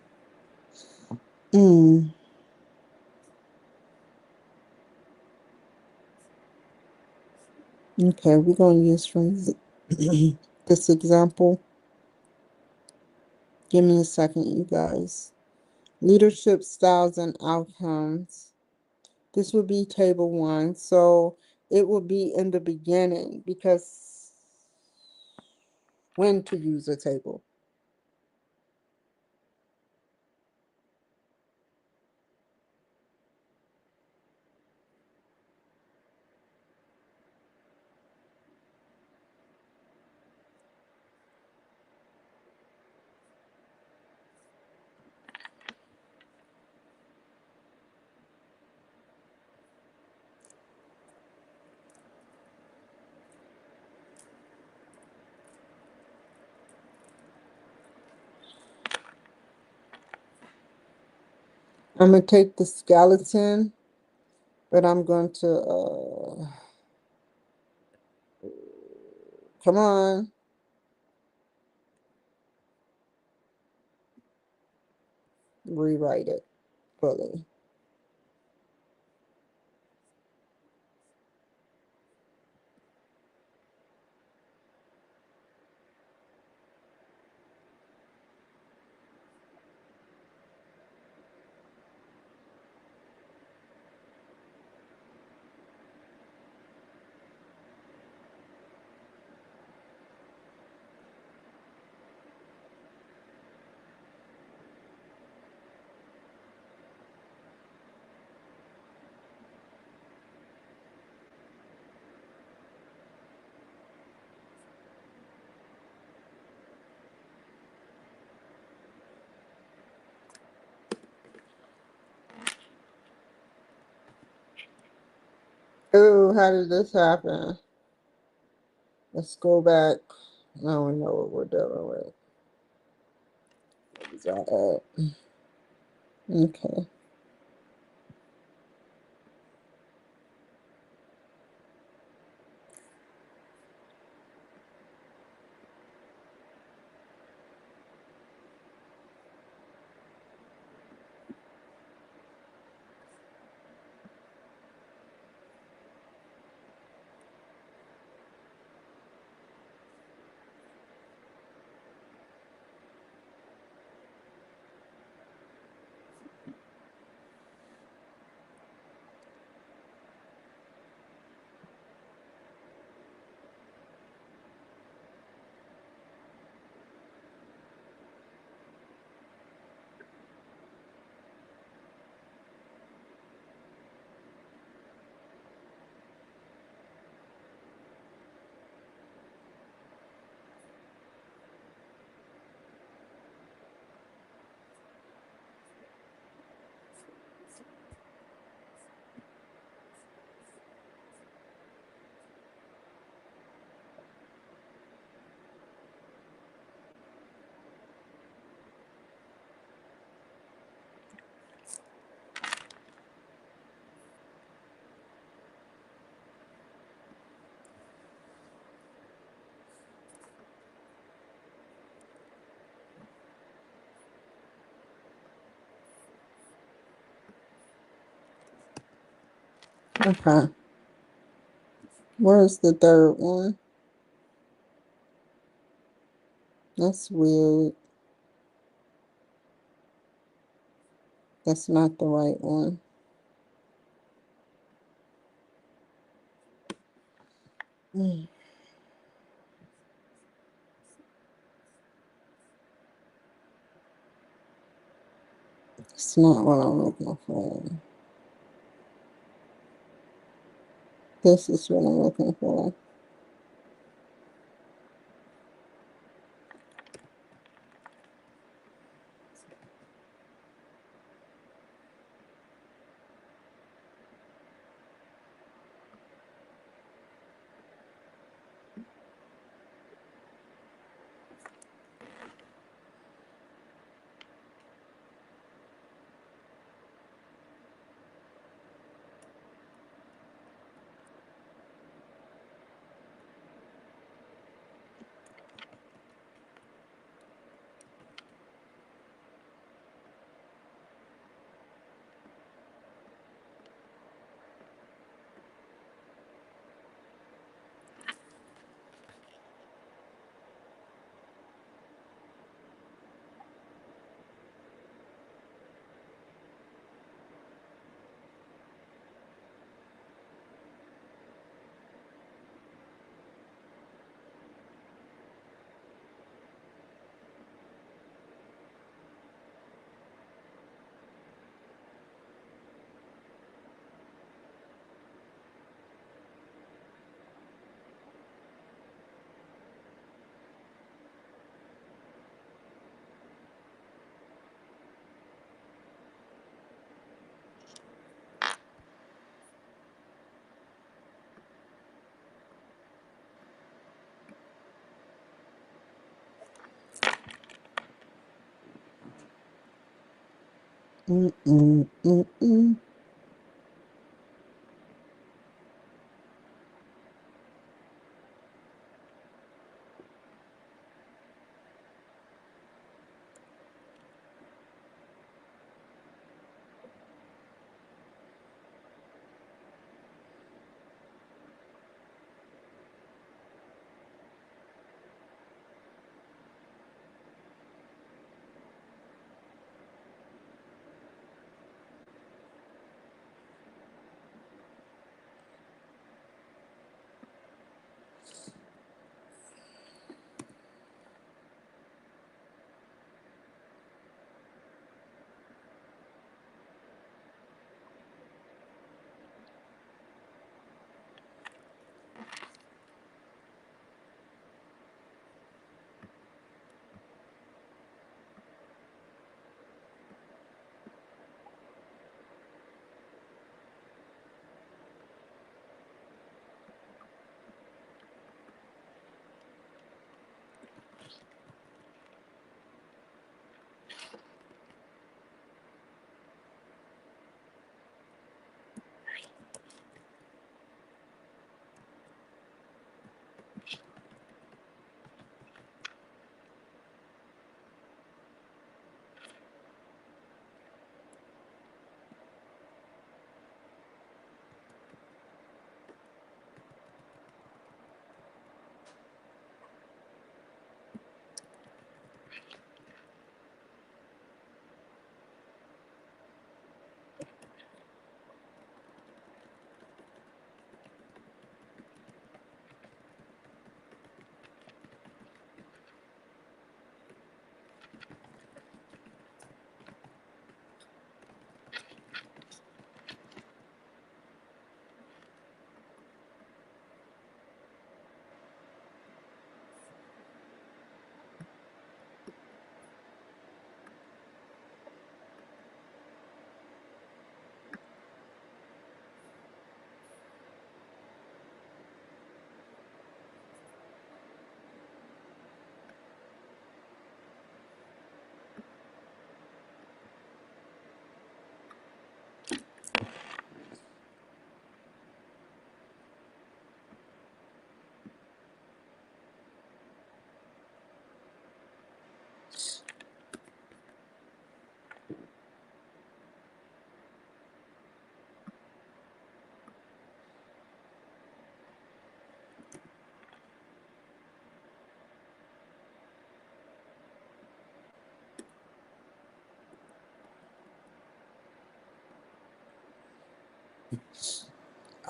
A: Mm. Okay, we're going to use from this example. Give me a second, you guys. Leadership styles and outcomes. This would be table one. So it would be in the beginning because when to use a table. I'm going to take the skeleton, but I'm going to, come on. rewrite it fully. Oh, how did this happen? Let's go back. Now we know what we're dealing with. What is that at? Okay. Okay. Where's the third one? That's weird. That's not the right one. Mm, it's not what I'm looking for. This is what I'm looking for. Mm-mm, mm-mm.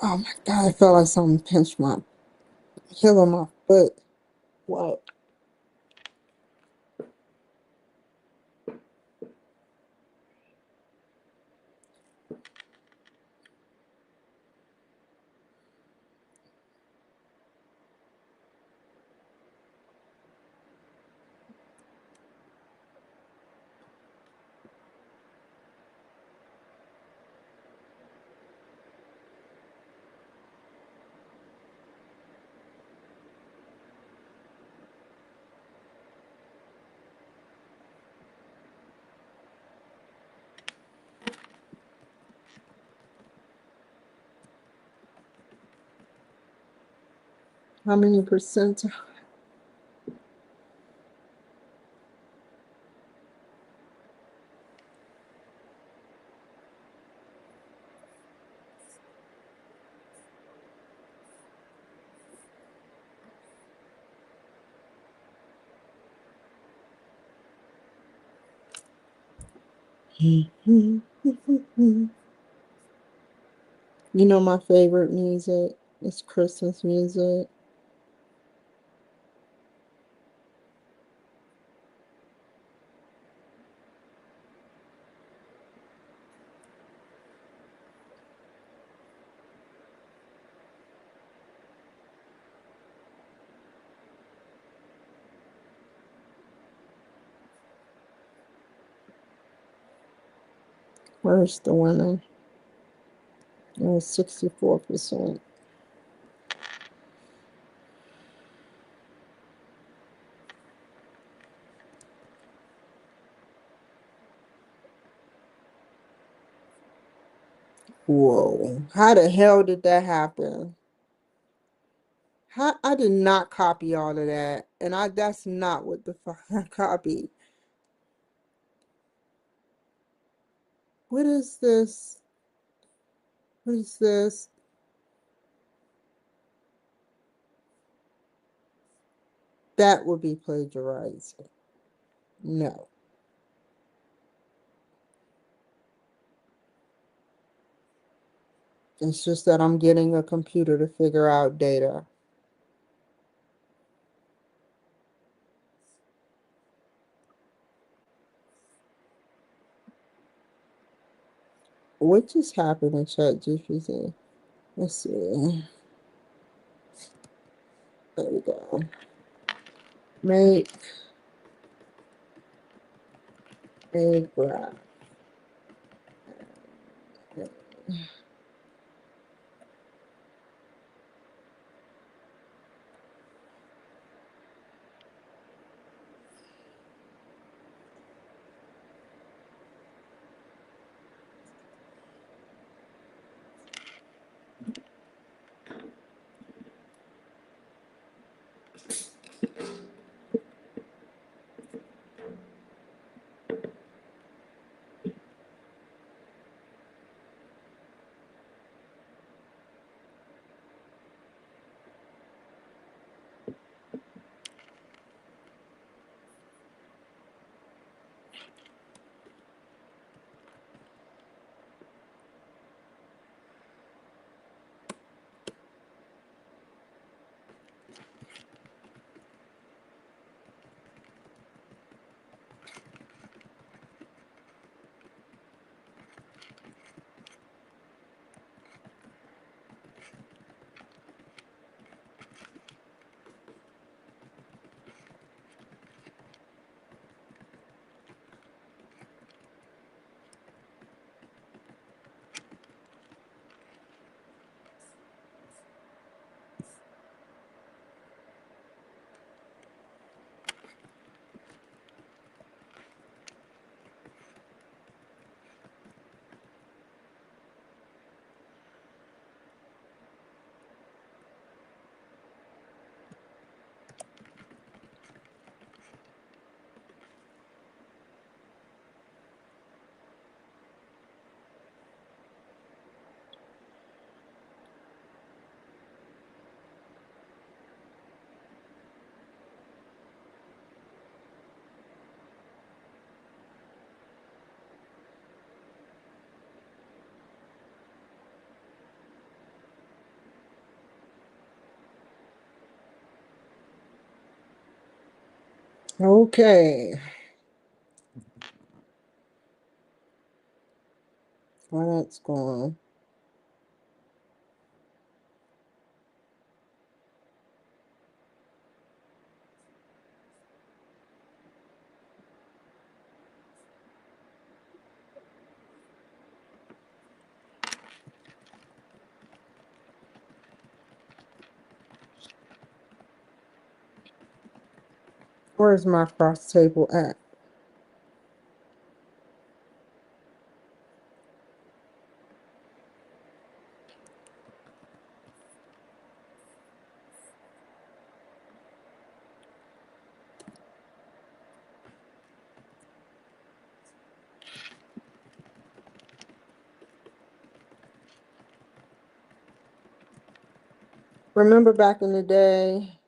A: Oh my God, I felt like something pinched my heel of my foot. What? How many percent? You know my favorite music is Christmas music. Where's the winner? It was 64%. Whoa. How the hell did that happen? How, I did not copy all of that. And that's not what the fuck I copied. What is this? What is this? That would be plagiarizing. No. It's just that I'm getting a computer to figure out data. What just happened in ChatGPT? Let's see. There we go. Make a graph. Okay. Well, that's gone. Where's my cross table at? Remember back in the day?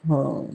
A: Oh.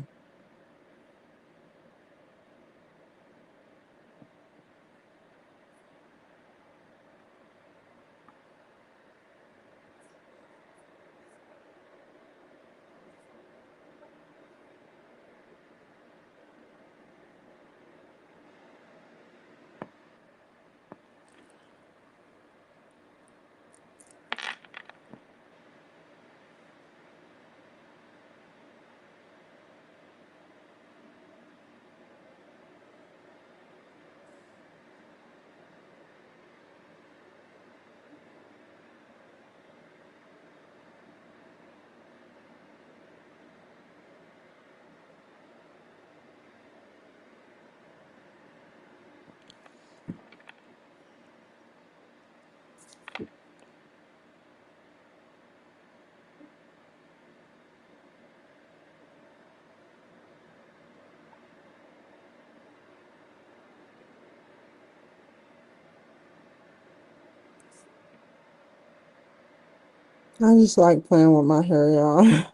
A: I just like playing with my hair, y'all.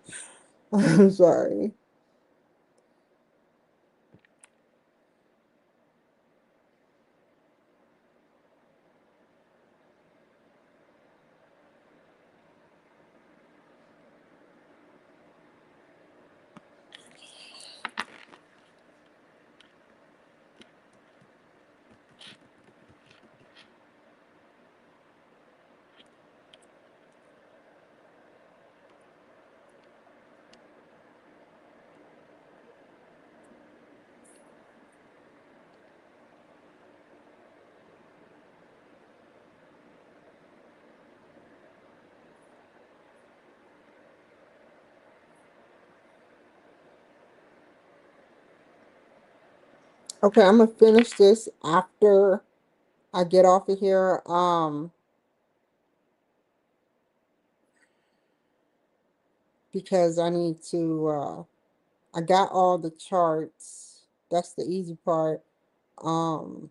A: I'm sorry. Okay, I'm gonna finish this after I get off of here. Because I need to I got all the charts. That's the easy part. Um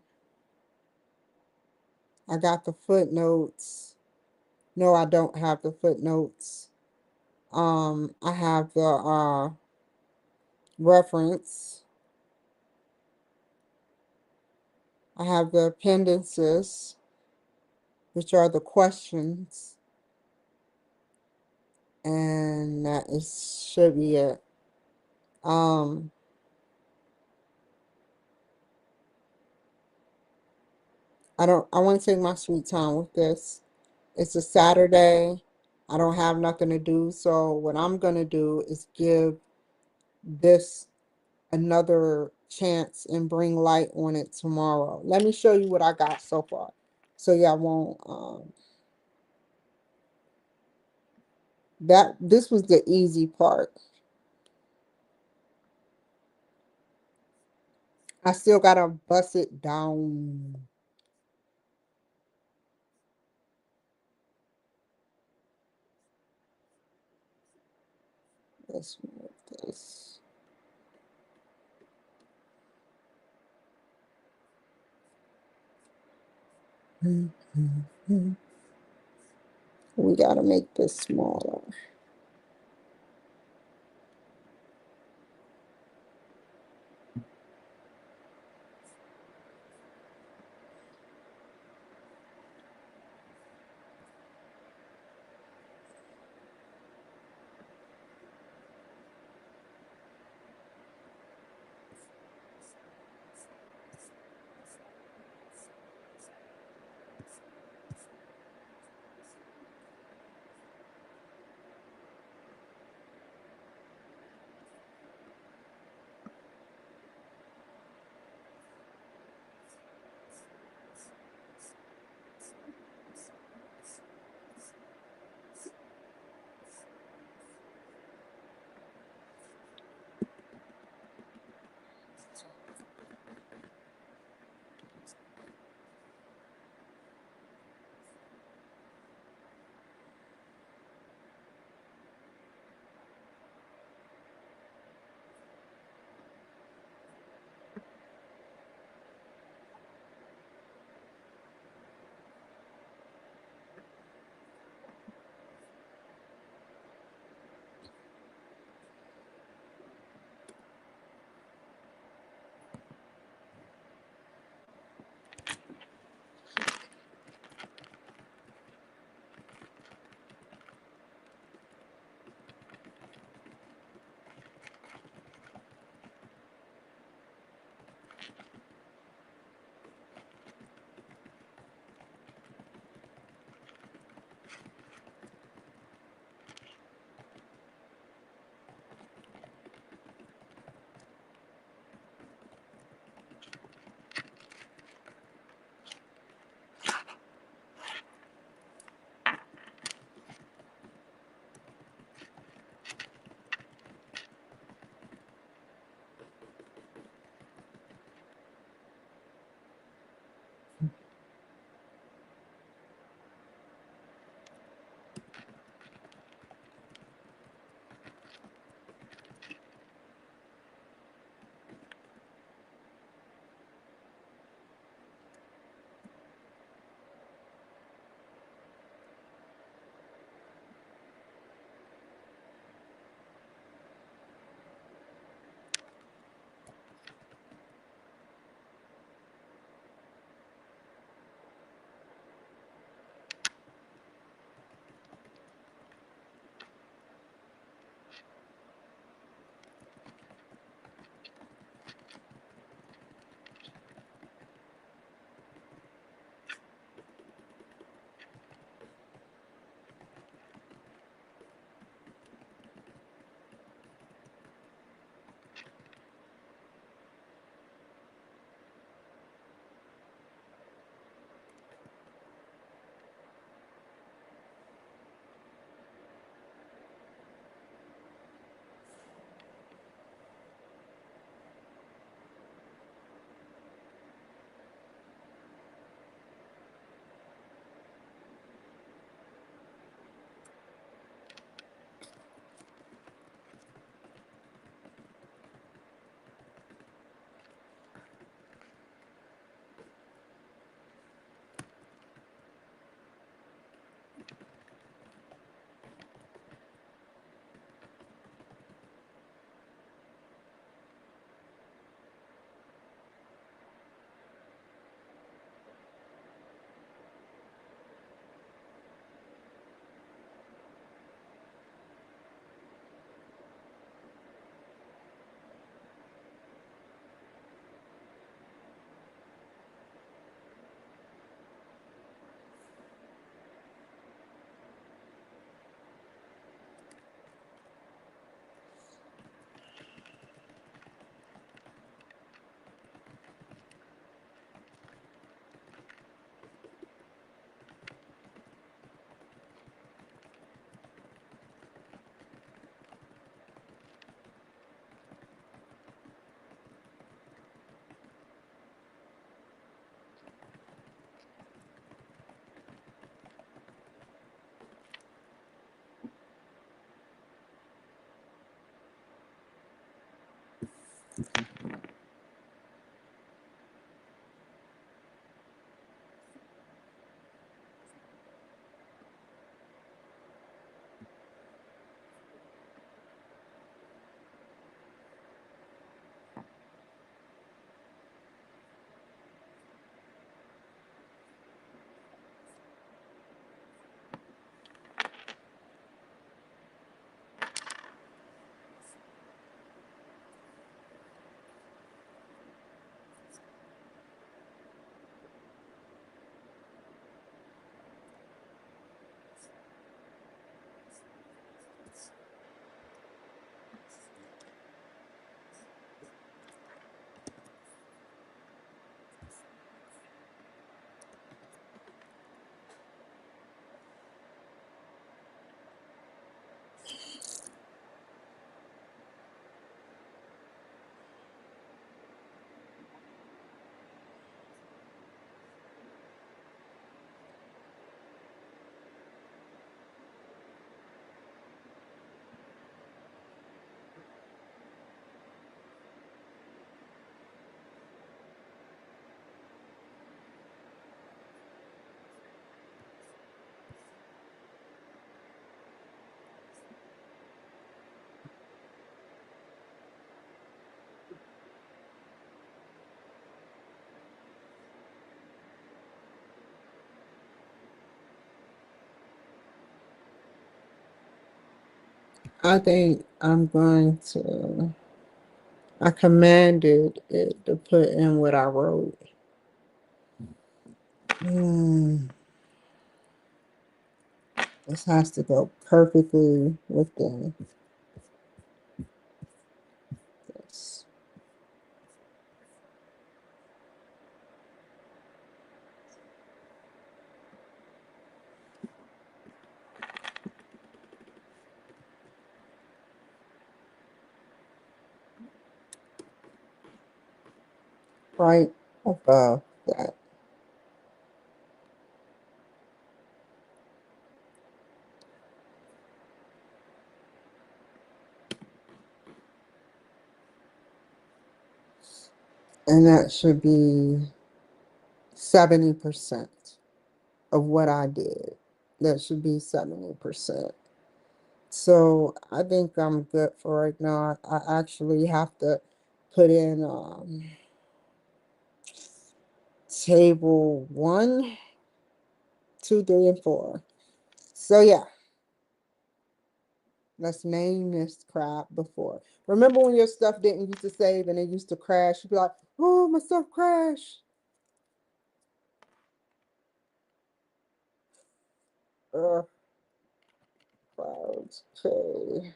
A: I got the footnotes. No, I don't have the footnotes. I have the reference. I have the appendices, which are the questions, and that is should be it. Um I want to take my sweet time with this. It's a Saturday. I don't have nothing to do, so what I'm gonna do is give this another chance and bring light on it tomorrow. Let me show you what I got so far. so y'all won't that this was the easy part. I still gotta bust it down. Let's move this. We gotta make this smaller. I think I'm going to, I commanded it to put in what I wrote. This has to go perfectly within this. Right above that. And that should be 70% of what I did. That should be 70%. So I think I'm good for right now. I actually have to put in table 1, 2, 3, and 4. So yeah, let's name this crap before. Remember when your stuff didn't used to save and it used to crash? You'd be like, oh, my stuff crashed. Clouds. Okay.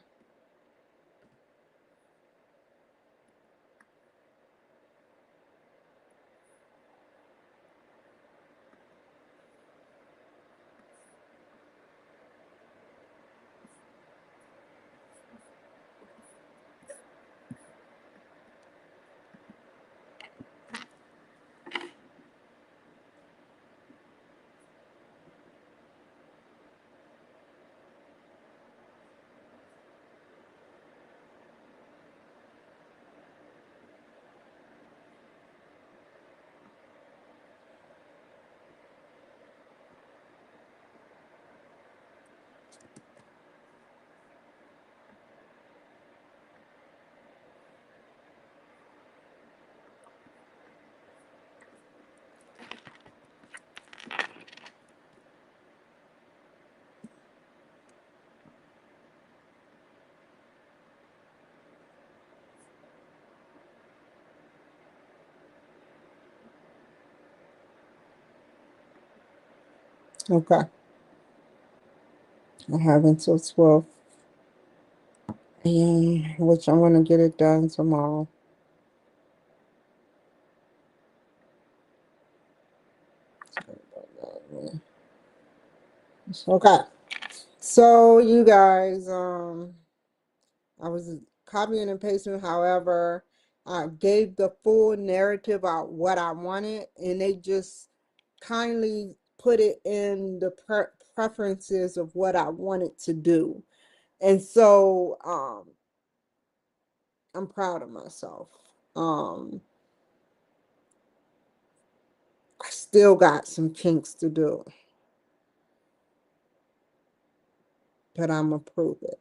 A: Okay. I have until 12 a.m., which I'm going to get it done tomorrow. Okay. So you guys, I was copying and pasting. However, I gave the full narrative about what I wanted, and they just kindly put it in the preferences of what I wanted to do. And so I'm proud of myself. I still got some kinks to do, but I'm gonna prove it.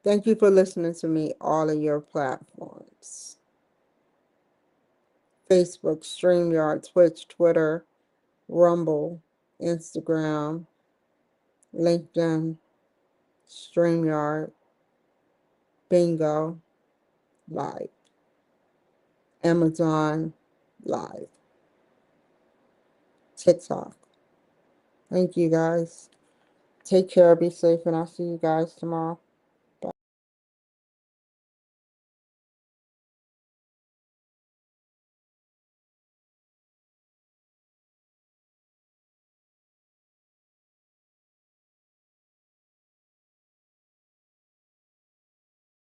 A: Thank you for listening to me, all of your platforms. Facebook, StreamYard, Twitch, Twitter, Rumble, Instagram, LinkedIn, StreamYard, Bingo, Live, Amazon, Live, TikTok. Thank you guys. Take care, be safe, and I'll see you guys tomorrow.